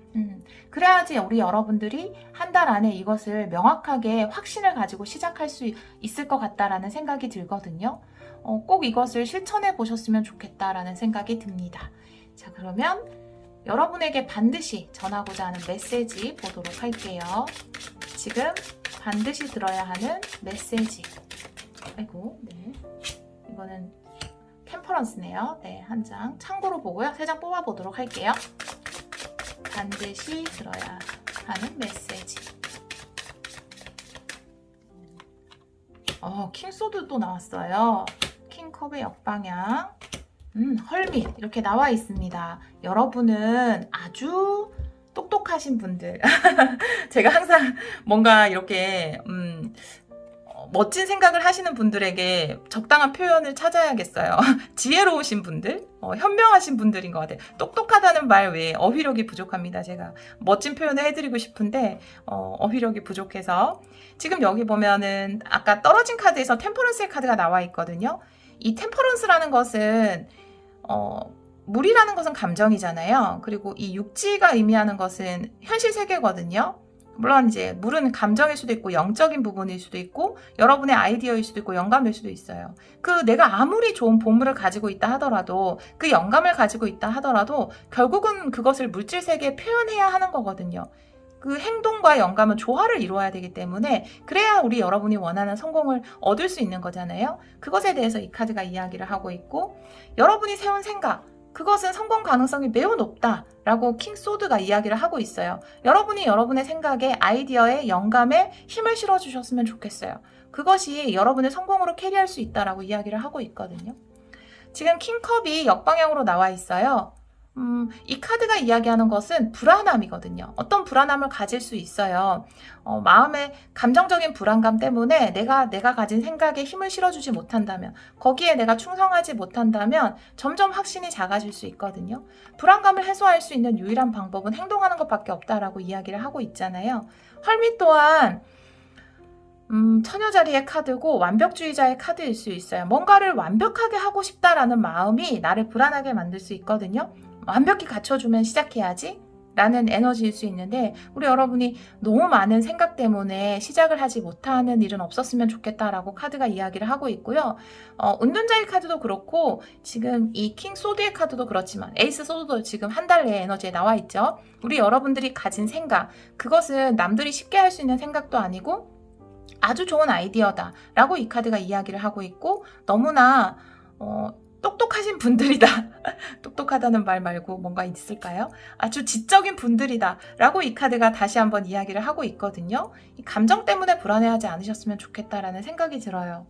그래야지 우리 여러분들이 한 달 안에 이것을 명확하게 확신을 가지고 시작할 수 있을 것 같다라는 생각이 들거든요. 꼭 이것을 실천해 보셨으면 좋겠다라는 생각이 듭니다. 자, 그러면 여러분에게 반드시 전하고자 하는 메시지 보도록 할게요. 지금 반드시 들어야 하는 메시지. 아이고, 네. 이거는 템퍼런스네요. 네, 한 장 참고로 보고요. 3장 뽑아보도록 할게요. 반드시 들어야 하는 메시지. 킹소드도 나왔어요. 킹컵의 역방향. 헐밋 이렇게 나와 있습니다. 여러분은 아주 똑똑하신 분들. 제가 항상 뭔가 이렇게 멋진 생각을 하시는 분들에게 적당한 표현을 찾아야겠어요. 지혜로우신 분들, 현명하신 분들인 것 같아요. 똑똑하다는 말 외에 어휘력이 부족합니다. 제가 멋진 표현을 해드리고 싶은데 어휘력이 부족해서. 지금 여기 보면은 아까 떨어진 카드에서 템퍼런스의 카드가 나와 있거든요. 이 템퍼런스라는 것은 물이라는 것은 감정이잖아요. 그리고 이 육지가 의미하는 것은 현실 세계거든요. 물론 이제 물은 감정일 수도 있고 영적인 부분일 수도 있고 여러분의 아이디어일 수도 있고 영감일 수도 있어요. 내가 아무리 좋은 보물을 가지고 있다 하더라도, 그 영감을 가지고 있다 하더라도 결국은 그것을 물질 세계에 표현해야 하는 거거든요. 그 행동과 영감은 조화를 이루어야 되기 때문에, 그래야 우리 여러분이 원하는 성공을 얻을 수 있는 거잖아요. 그것에 대해서 이 카드가 이야기를 하고 있고, 여러분이 세운 생각, 그것은 성공 가능성이 매우 높다라고 킹소드가 이야기를 하고 있어요. 여러분이 여러분의 생각에, 아이디어에, 영감에 힘을 실어주셨으면 좋겠어요. 그것이 여러분의 성공으로 캐리할 수 있다라고 이야기를 하고 있거든요. 지금 킹컵이 역방향으로 나와 있어요. 이 카드가 이야기하는 것은 불안함이거든요. 어떤 불안함을 가질 수 있어요. 마음의 감정적인 불안감 때문에 내가 가진 생각에 힘을 실어주지 못한다면, 거기에 내가 충성하지 못한다면 점점 확신이 작아질 수 있거든요. 불안감을 해소할 수 있는 유일한 방법은 행동하는 것밖에 없다라고 이야기를 하고 있잖아요. 헐밋 또한 처녀자리의 카드고 완벽주의자의 카드일 수 있어요. 뭔가를 완벽하게 하고 싶다라는 마음이 나를 불안하게 만들 수 있거든요. 완벽히 갖춰주면 시작해야지 라는 에너지일 수 있는데, 우리 여러분이 너무 많은 생각 때문에 시작을 하지 못하는 일은 없었으면 좋겠다라고 카드가 이야기를 하고 있고요. 은둔자의 카드도 그렇고, 지금 이 킹 소드의 카드도 그렇지만 에이스 소드도 지금 한 달 내에 에너지에 나와 있죠. 우리 여러분들이 가진 생각, 그것은 남들이 쉽게 할 수 있는 생각도 아니고 아주 좋은 아이디어다 라고 이 카드가 이야기를 하고 있고, 너무나 똑똑하신 분들이다. 똑똑하다는 말 말고 뭔가 있을까요? 아주 지적인 분들이다 라고 이 카드가 다시 한번 이야기를 하고 있거든요. 이 감정 때문에 불안해하지 않으셨으면 좋겠다라는 생각이 들어요.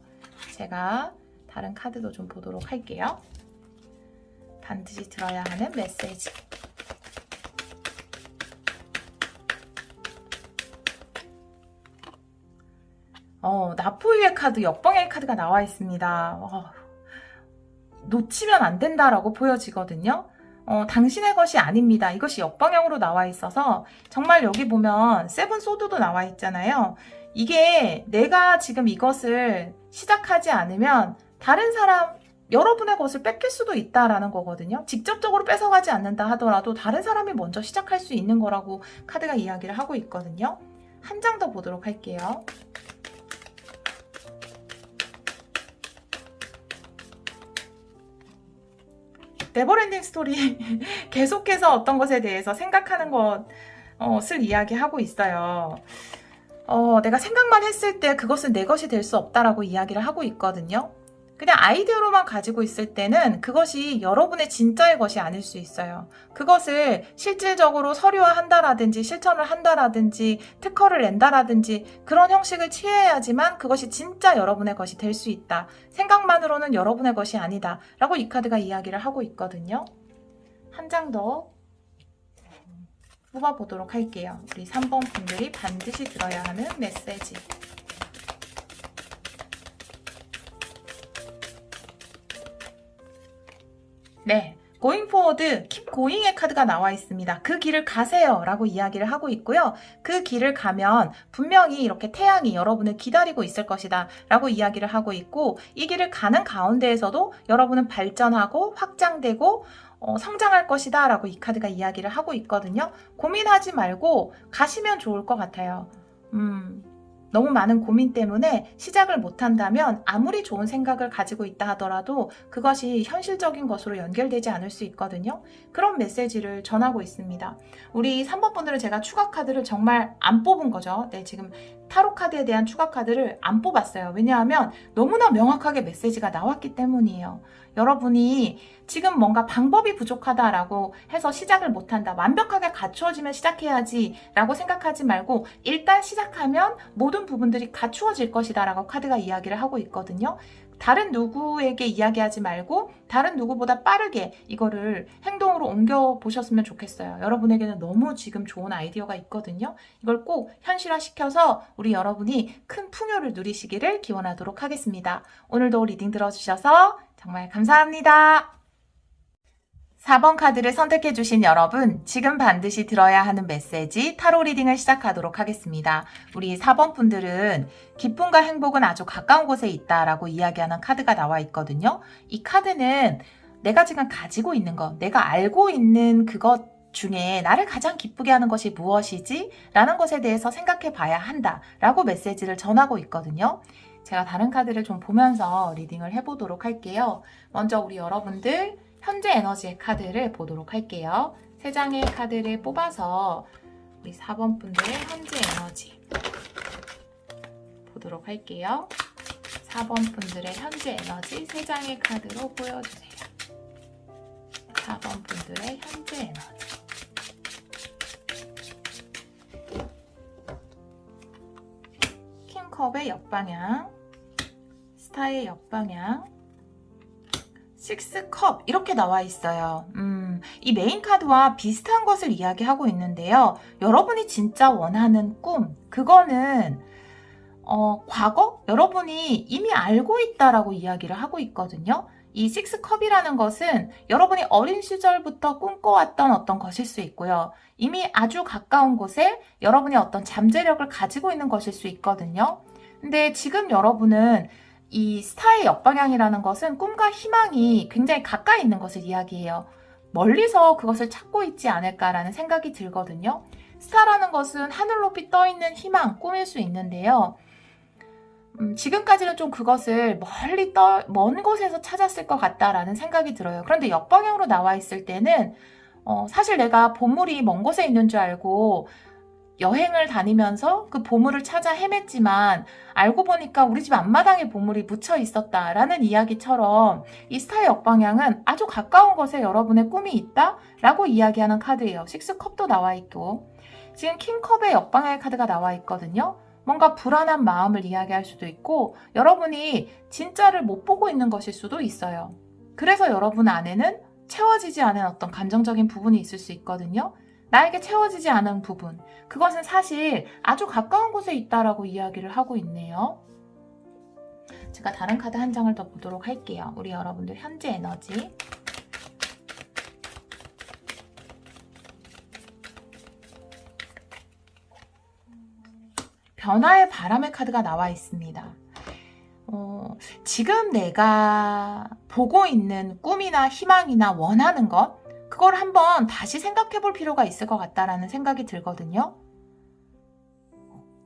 제가 다른 카드도 좀 보도록 할게요. 반드시 들어야 하는 메시지. 나포유의 카드, 역방향의 카드가 나와 있습니다. 놓치면 안 된다라고 보여지거든요. 당신의 것이 아닙니다. 이것이 역방향으로 나와 있어서, 정말 여기 보면 세븐 소드도 나와 있잖아요. 이게 내가 지금 이것을 시작하지 않으면 다른 사람, 여러분의 것을 뺏길 수도 있다라는 거거든요. 직접적으로 뺏어가지 않는다 하더라도 다른 사람이 먼저 시작할 수 있는 거라고 카드가 이야기를 하고 있거든요. 한 장 더 보도록 할게요. 네버엔딩 스토리. 계속해서 어떤 것에 대해서 생각하는 것을 이야기하고 있어요. 내가 생각만 했을 때 그것은 내 것이 될 수 없다라고 이야기를 하고 있거든요. 그냥 아이디어로만 가지고 있을 때는 그것이 여러분의 진짜의 것이 아닐 수 있어요. 그것을 실질적으로 서류화한다라든지 실천을 한다라든지 특허를 낸다라든지 그런 형식을 취해야지만 그것이 진짜 여러분의 것이 될 수 있다. 생각만으로는 여러분의 것이 아니다. 라고 이 카드가 이야기를 하고 있거든요. 한 장 더 뽑아보도록 할게요. 우리 3번 분들이 반드시 들어야 하는 메시지. 네, going forward, keep going의 카드가 나와 있습니다. 그 길을 가세요 라고 이야기를 하고 있고요. 그 길을 가면 분명히 이렇게 태양이 여러분을 기다리고 있을 것이다 라고 이야기를 하고 있고, 이 길을 가는 가운데에서도 여러분은 발전하고 확장되고 성장할 것이다 라고 이 카드가 이야기를 하고 있거든요. 고민하지 말고 가시면 좋을 것 같아요. 너무 많은 고민 때문에 시작을 못한다면 아무리 좋은 생각을 가지고 있다 하더라도 그것이 현실적인 것으로 연결되지 않을 수 있거든요. 그런 메시지를 전하고 있습니다. 우리 3번 분들은 제가 추가 카드를 정말 안 뽑은 거죠. 네, 지금 타로 카드에 대한 추가 카드를 안 뽑았어요. 왜냐하면 너무나 명확하게 메시지가 나왔기 때문이에요. 여러분이 지금 뭔가 방법이 부족하다라고 해서 시작을 못한다. 완벽하게 갖추어지면 시작해야지 라고 생각하지 말고 일단 시작하면 모든 부분들이 갖추어질 것이다 라고 카드가 이야기를 하고 있거든요. 다른 누구에게 이야기하지 말고 다른 누구보다 빠르게 이거를 행동으로 옮겨보셨으면 좋겠어요. 여러분에게는 너무 지금 좋은 아이디어가 있거든요. 이걸 꼭 현실화시켜서 우리 여러분이 큰 풍요를 누리시기를 기원하도록 하겠습니다. 오늘도 리딩 들어주셔서 정말 감사합니다. 4번 카드를 선택해주신 여러분, 지금 반드시 들어야 하는 메시지 타로 리딩을 시작하도록 하겠습니다. 우리 4번 분들은 기쁨과 행복은 아주 가까운 곳에 있다라고 이야기하는 카드가 나와 있거든요. 이 카드는 내가 지금 가지고 있는 것, 내가 알고 있는 그것 중에 나를 가장 기쁘게 하는 것이 무엇이지? 라는 것에 대해서 생각해 봐야 한다 라고 메시지를 전하고 있거든요. 제가 다른 카드를 좀 보면서 리딩을 해보도록 할게요. 먼저 우리 여러분들 현재 에너지의 카드를 보도록 할게요. 3장의 카드를 뽑아서 우리 4번 분들의 현재 에너지 보도록 할게요. 4번 분들의 현재 에너지 3장의 카드로 보여주세요. 4번 분들의 현재 에너지. 킹컵의 역방향, 스타의 역방향, 식스컵 이렇게 나와 있어요. 이 메인 카드와 비슷한 것을 이야기하고 있는데요. 여러분이 진짜 원하는 꿈, 그거는 과거? 여러분이 이미 알고 있다라고 이야기를 하고 있거든요. 이 식스컵이라는 것은 여러분이 어린 시절부터 꿈꿔왔던 어떤 것일 수 있고요. 이미 아주 가까운 곳에 여러분이 어떤 잠재력을 가지고 있는 것일 수 있거든요. 근데 지금 여러분은 이 스타의 역방향이라는 것은 꿈과 희망이 굉장히 가까이 있는 것을 이야기해요. 멀리서 그것을 찾고 있지 않을까라는 생각이 들거든요. 스타라는 것은 하늘 높이 떠있는 희망, 꿈일 수 있는데요. 지금까지는 좀 그것을 먼 곳에서 찾았을 것 같다라는 생각이 들어요. 그런데 역방향으로 나와 있을 때는 사실 내가 보물이 먼 곳에 있는 줄 알고 여행을 다니면서 그 보물을 찾아 헤맸지만 알고 보니까 우리 집 앞마당에 보물이 묻혀 있었다라는 이야기처럼 이 스타의 역방향은 아주 가까운 곳에 여러분의 꿈이 있다라고 이야기하는 카드예요. 식스컵도 나와 있고 지금 킹컵의 역방향의 카드가 나와 있거든요. 뭔가 불안한 마음을 이야기할 수도 있고 여러분이 진짜를 못 보고 있는 것일 수도 있어요. 그래서 여러분 안에는 채워지지 않은 어떤 감정적인 부분이 있을 수 있거든요. 나에게 채워지지 않은 부분, 그것은 사실 아주 가까운 곳에 있다라고 이야기를 하고 있네요. 제가 다른 카드 한 장을 더 보도록 할게요. 우리 여러분들 현재 에너지. 변화의 바람의 카드가 나와 있습니다. 지금 내가 보고 있는 꿈이나 희망이나 원하는 것, 그걸 한번 다시 생각해 볼 필요가 있을 것 같다라는 생각이 들거든요.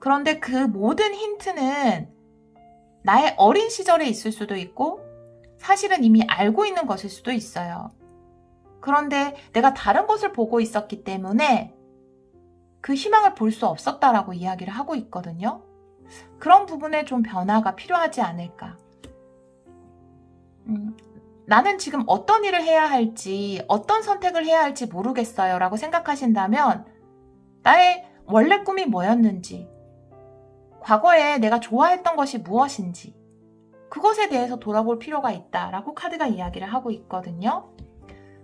그런데 그 모든 힌트는 나의 어린 시절에 있을 수도 있고 사실은 이미 알고 있는 것일 수도 있어요. 그런데 내가 다른 것을 보고 있었기 때문에 그 희망을 볼 수 없었다라고 이야기를 하고 있거든요. 그런 부분에 좀 변화가 필요하지 않을까. 나는 지금 어떤 일을 해야 할지, 어떤 선택을 해야 할지 모르겠어요 라고 생각하신다면 나의 원래 꿈이 뭐였는지, 과거에 내가 좋아했던 것이 무엇인지 그것에 대해서 돌아볼 필요가 있다라고 카드가 이야기를 하고 있거든요.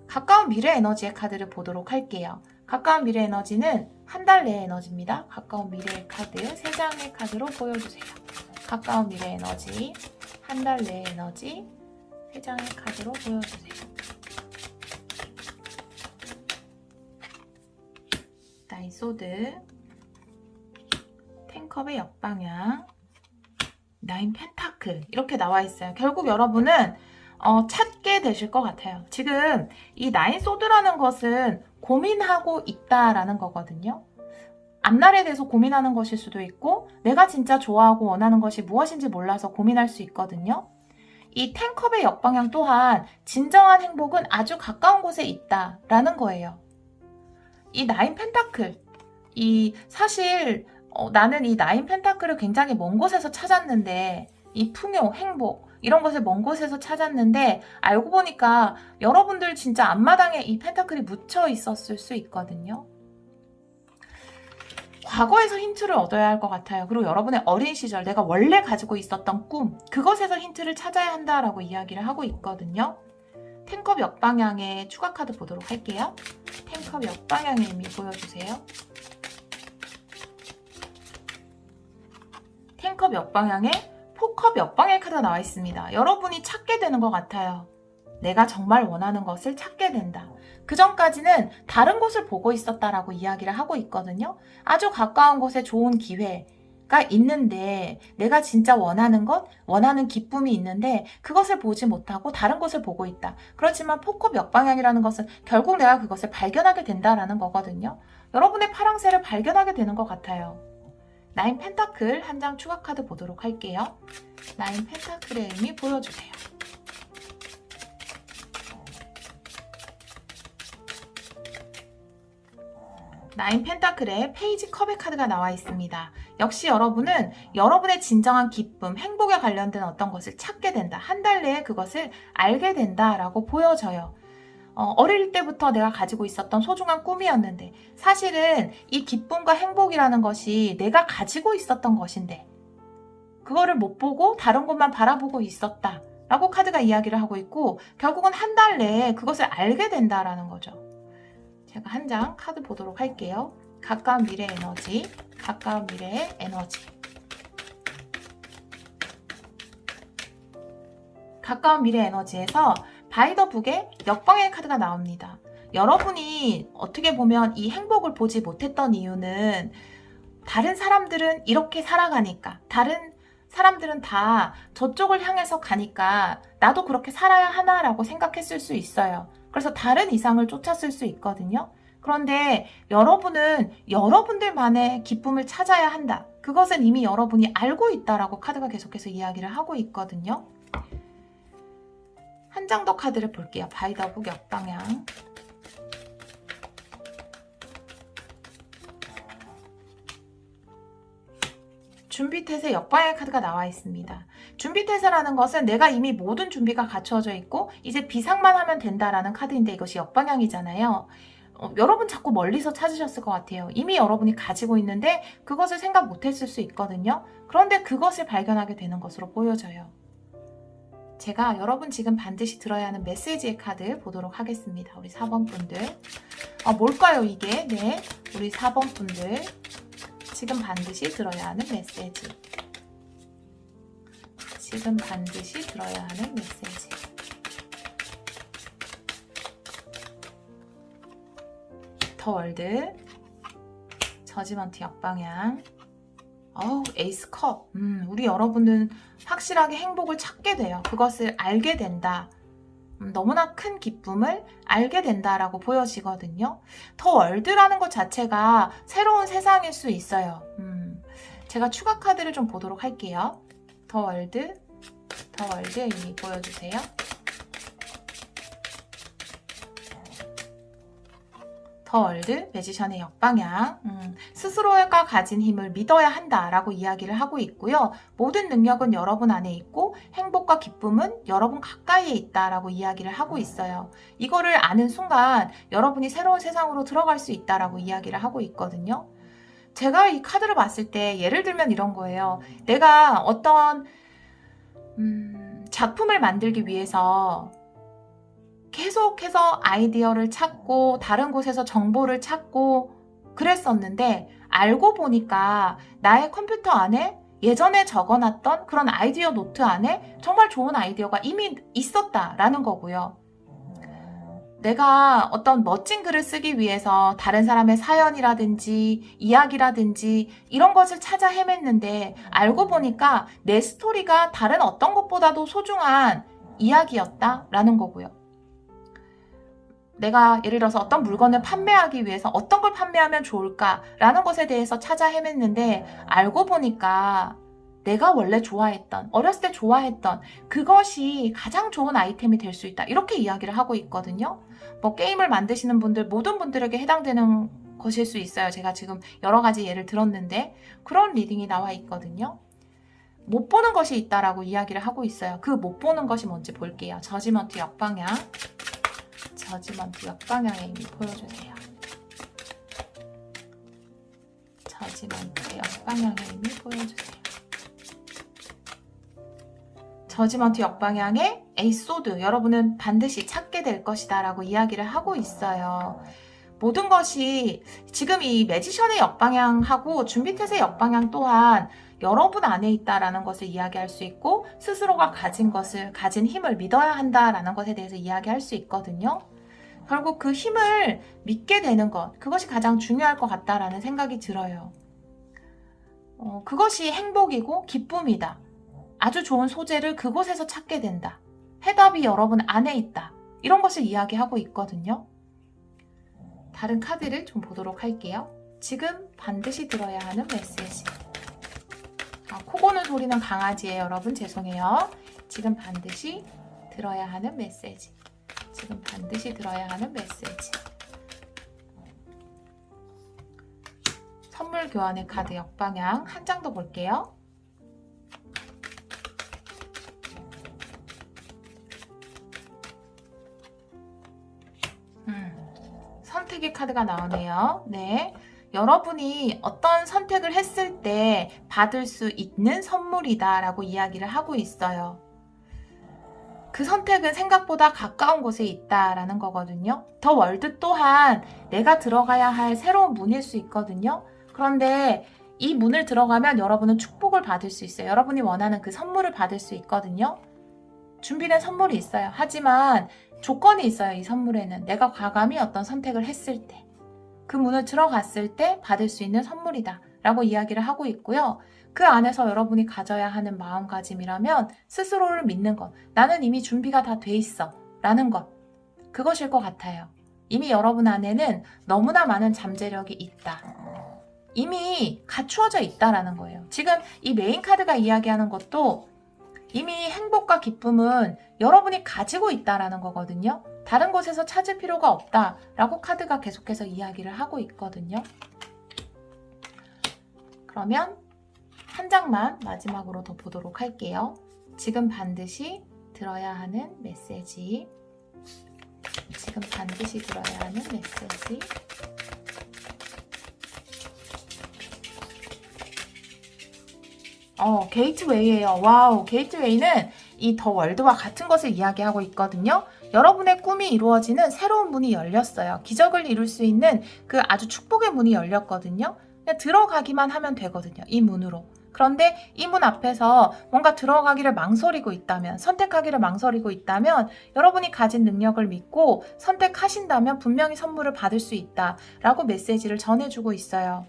가까운 미래 에너지의 카드를 보도록 할게요. 가까운 미래 에너지는 한 달 내의 에너지입니다. 가까운 미래의 카드 3장의 카드로 보여주세요. 가까운 미래 에너지, 한 달 내의 에너지 3장의 카드로 보여주세요. 나인 소드, 텐컵의 역방향, 나인 펜타클 이렇게 나와 있어요. 결국 여러분은 찾게 되실 것 같아요. 지금 이 나인 소드라는 것은 고민하고 있다라는 거거든요. 앞날에 대해서 고민하는 것일 수도 있고 내가 진짜 좋아하고 원하는 것이 무엇인지 몰라서 고민할 수 있거든요. 이 텐컵의 역방향 또한 진정한 행복은 아주 가까운 곳에 있다라는 거예요. 이 나인 펜타클, 사실 나는 이 나인 펜타클을 굉장히 먼 곳에서 찾았는데 이 풍요, 행복 이런 것을 먼 곳에서 찾았는데 알고 보니까 여러분들 진짜 앞마당에 이 펜타클이 묻혀 있었을 수 있거든요. 과거에서 힌트를 얻어야 할 것 같아요. 그리고 여러분의 어린 시절 내가 원래 가지고 있었던 꿈 그것에서 힌트를 찾아야 한다라고 이야기를 하고 있거든요. 텐컵 역방향의 추가 카드 보도록 할게요. 텐컵 역방향의 의미 보여주세요. 텐컵 역방향에 포컵 역방향 카드가 나와 있습니다. 여러분이 찾게 되는 것 같아요. 내가 정말 원하는 것을 찾게 된다. 그 전까지는 다른 곳을 보고 있었다라고 이야기를 하고 있거든요. 아주 가까운 곳에 좋은 기회가 있는데 내가 진짜 원하는 것, 원하는 기쁨이 있는데 그것을 보지 못하고 다른 곳을 보고 있다. 그렇지만 포컵 역방향이라는 것은 결국 내가 그것을 발견하게 된다라는 거거든요. 여러분의 파랑새를 발견하게 되는 것 같아요. 나인 펜타클 한 장 추가 카드 보도록 할게요. 나인 펜타클의 의미 보여주세요. 나인 펜타클의 페이지 컵의 카드가 나와 있습니다. 역시 여러분은 여러분의 진정한 기쁨, 행복에 관련된 어떤 것을 찾게 된다. 한 달 내에 그것을 알게 된다라고 보여져요. 어릴 때부터 내가 가지고 있었던 소중한 꿈이었는데 사실은 이 기쁨과 행복이라는 것이 내가 가지고 있었던 것인데 그거를 못 보고 다른 곳만 바라보고 있었다 라고 카드가 이야기를 하고 있고 결국은 한 달 내에 그것을 알게 된다라는 거죠. 제가 한 장 카드 보도록 할게요. 가까운 미래 에너지, 가까운 미래의 에너지. 가까운 미래 에너지에서 바이 더 북의 역방향 카드가 나옵니다. 여러분이 어떻게 보면 이 행복을 보지 못했던 이유는 다른 사람들은 이렇게 살아가니까, 다른 사람들은 다 저쪽을 향해서 가니까 나도 그렇게 살아야 하나라고 생각했을 수 있어요. 그래서 다른 이상을 쫓았을 수 있거든요. 그런데 여러분은 여러분들만의 기쁨을 찾아야 한다. 그것은 이미 여러분이 알고 있다라고 카드가 계속해서 이야기를 하고 있거든요. 한 장 더 카드를 볼게요. 바이 더 북 역방향. 준비태세 역방향 카드가 나와 있습니다. 준비태세라는 것은 내가 이미 모든 준비가 갖춰져 있고 이제 비상만 하면 된다라는 카드인데 이것이 역방향이잖아요. 여러분 자꾸 멀리서 찾으셨을 것 같아요. 이미 여러분이 가지고 있는데 그것을 생각 못했을 수 있거든요. 그런데 그것을 발견하게 되는 것으로 보여져요. 제가 여러분 지금 반드시 들어야 하는 메시지의 카드 보도록 하겠습니다. 우리 4번 분들. 뭘까요 이게? 네, 우리 4번 분들. 지금 반드시 들어야 하는 메시지. 지금 반드시 들어야 하는 메시지. 더 월드, 저지먼트 역방향, 에이스 컵. 우리 여러분은 확실하게 행복을 찾게 돼요. 그것을 알게 된다. 너무나 큰 기쁨을 알게 된다라고 보여지거든요. 더 월드라는 것 자체가 새로운 세상일 수 있어요. 제가 추가 카드를 좀 보도록 할게요. 더 월드의 의미 보여주세요. 더 월드, 매지션의 역방향, 스스로가 가진 힘을 믿어야 한다라고 이야기를 하고 있고요. 모든 능력은 여러분 안에 있고 행복과 기쁨은 여러분 가까이에 있다라고 이야기를 하고 있어요. 이거를 아는 순간 여러분이 새로운 세상으로 들어갈 수 있다라고 이야기를 하고 있거든요. 제가 이 카드를 봤을 때 예를 들면 이런 거예요. 내가 어떤 작품을 만들기 위해서 계속해서 아이디어를 찾고 다른 곳에서 정보를 찾고 그랬었는데 알고 보니까 나의 컴퓨터 안에 예전에 적어놨던 그런 아이디어 노트 안에 정말 좋은 아이디어가 이미 있었다라는 거고요. 내가 어떤 멋진 글을 쓰기 위해서 다른 사람의 사연이라든지 이야기라든지 이런 것을 찾아 헤맸는데 알고 보니까 내 스토리가 다른 어떤 것보다도 소중한 이야기였다라는 거고요. 내가 예를 들어서 어떤 물건을 판매하기 위해서 어떤 걸 판매하면 좋을까라는 것에 대해서 찾아 헤맸는데 알고 보니까 내가 원래 좋아했던, 어렸을 때 좋아했던 그것이 가장 좋은 아이템이 될 수 있다. 이렇게 이야기를 하고 있거든요. 뭐 게임을 만드시는 분들, 모든 분들에게 해당되는 것일 수 있어요. 제가 지금 여러 가지 예를 들었는데 그런 리딩이 나와 있거든요. 못 보는 것이 있다라고 이야기를 하고 있어요. 그 못 보는 것이 뭔지 볼게요. 저지먼트 역방향. 저지먼트 역방향의 의미 보여주세요. 저지먼트 역방향의 의미 보여주세요. 저지먼트 역방향의 에이스 소드, 여러분은 반드시 찾게 될 것이다 라고 이야기를 하고 있어요. 모든 것이 지금 이 매지션의 역방향하고 준비태세 역방향 또한 여러분 안에 있다라는 것을 이야기할 수 있고 스스로가 가진 것을, 가진 힘을 믿어야 한다라는 것에 대해서 이야기할 수 있거든요. 결국 그 힘을 믿게 되는 것, 그것이 가장 중요할 것 같다라는 생각이 들어요. 그것이 행복이고 기쁨이다. 아주 좋은 소재를 그곳에서 찾게 된다. 해답이 여러분 안에 있다. 이런 것을 이야기하고 있거든요. 다른 카드를 좀 보도록 할게요. 지금 반드시 들어야 하는 메시지. 코 고는 소리는 강아지예요. 여러분 죄송해요. 지금 반드시 들어야 하는 메시지. 지금 반드시 들어야 하는 메시지. 선물 교환의 카드 역방향 한 장 더 볼게요. 선택의 카드가 나오네요. 네. 여러분이 어떤 선택을 했을 때 받을 수 있는 선물이다 라고 이야기를 하고 있어요. 그 선택은 생각보다 가까운 곳에 있다라는 거거든요. 더 월드 또한 내가 들어가야 할 새로운 문일 수 있거든요. 그런데 이 문을 들어가면 여러분은 축복을 받을 수 있어요. 여러분이 원하는 그 선물을 받을 수 있거든요. 준비된 선물이 있어요. 하지만 조건이 있어요. 이 선물에는 내가 과감히 어떤 선택을 했을 때 그 문을 들어갔을 때 받을 수 있는 선물이다 라고 이야기를 하고 있고요. 그 안에서 여러분이 가져야 하는 마음가짐이라면 스스로를 믿는 것, 나는 이미 준비가 다 돼 있어 라는 것, 그것일 것 같아요. 이미 여러분 안에는 너무나 많은 잠재력이 있다. 이미 갖추어져 있다라는 거예요. 지금 이 메인 카드가 이야기하는 것도 이미 행복과 기쁨은 여러분이 가지고 있다라는 거거든요. 다른 곳에서 찾을 필요가 없다라고 카드가 계속해서 이야기를 하고 있거든요. 그러면 한 장만 마지막으로 더 보도록 할게요. 지금 반드시 들어야 하는 메시지. 지금 반드시 들어야 하는 메시지. 게이트웨이예요. 와우, 게이트웨이는 이 더 월드와 같은 것을 이야기하고 있거든요. 여러분의 꿈이 이루어지는 새로운 문이 열렸어요. 기적을 이룰 수 있는 그 아주 축복의 문이 열렸거든요. 그냥 들어가기만 하면 되거든요. 이 문으로. 그런데 이 문 앞에서 뭔가 들어가기를 망설이고 있다면, 선택하기를 망설이고 있다면 여러분이 가진 능력을 믿고 선택하신다면 분명히 선물을 받을 수 있다라고 메시지를 전해주고 있어요.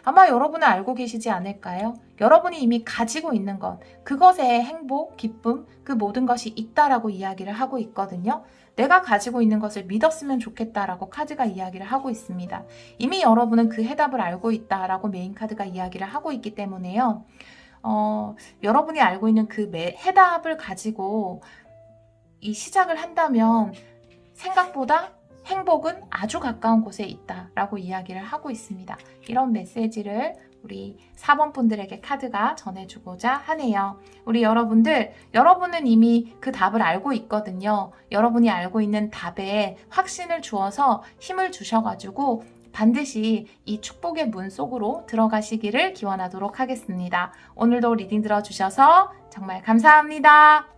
아마 여러분은 알고 계시지 않을까요? 여러분이 이미 가지고 있는 것, 그것에 행복, 기쁨, 그 모든 것이 있다라고 이야기를 하고 있거든요. 내가 가지고 있는 것을 믿었으면 좋겠다라고 카드가 이야기를 하고 있습니다. 이미 여러분은 그 해답을 알고 있다라고 메인 카드가 이야기를 하고 있기 때문에요. 여러분이 알고 있는 그 해답을 가지고 이 시작을 한다면 생각보다 행복은 아주 가까운 곳에 있다라고 이야기를 하고 있습니다. 이런 메시지를 우리 4번 분들에게 카드가 전해주고자 하네요. 우리 여러분은 이미 그 답을 알고 있거든요. 여러분이 알고 있는 답에 확신을 주어서 힘을 주셔가지고 반드시 이 축복의 문 속으로 들어가시기를 기원하도록 하겠습니다. 오늘도 리딩 들어주셔서 정말 감사합니다.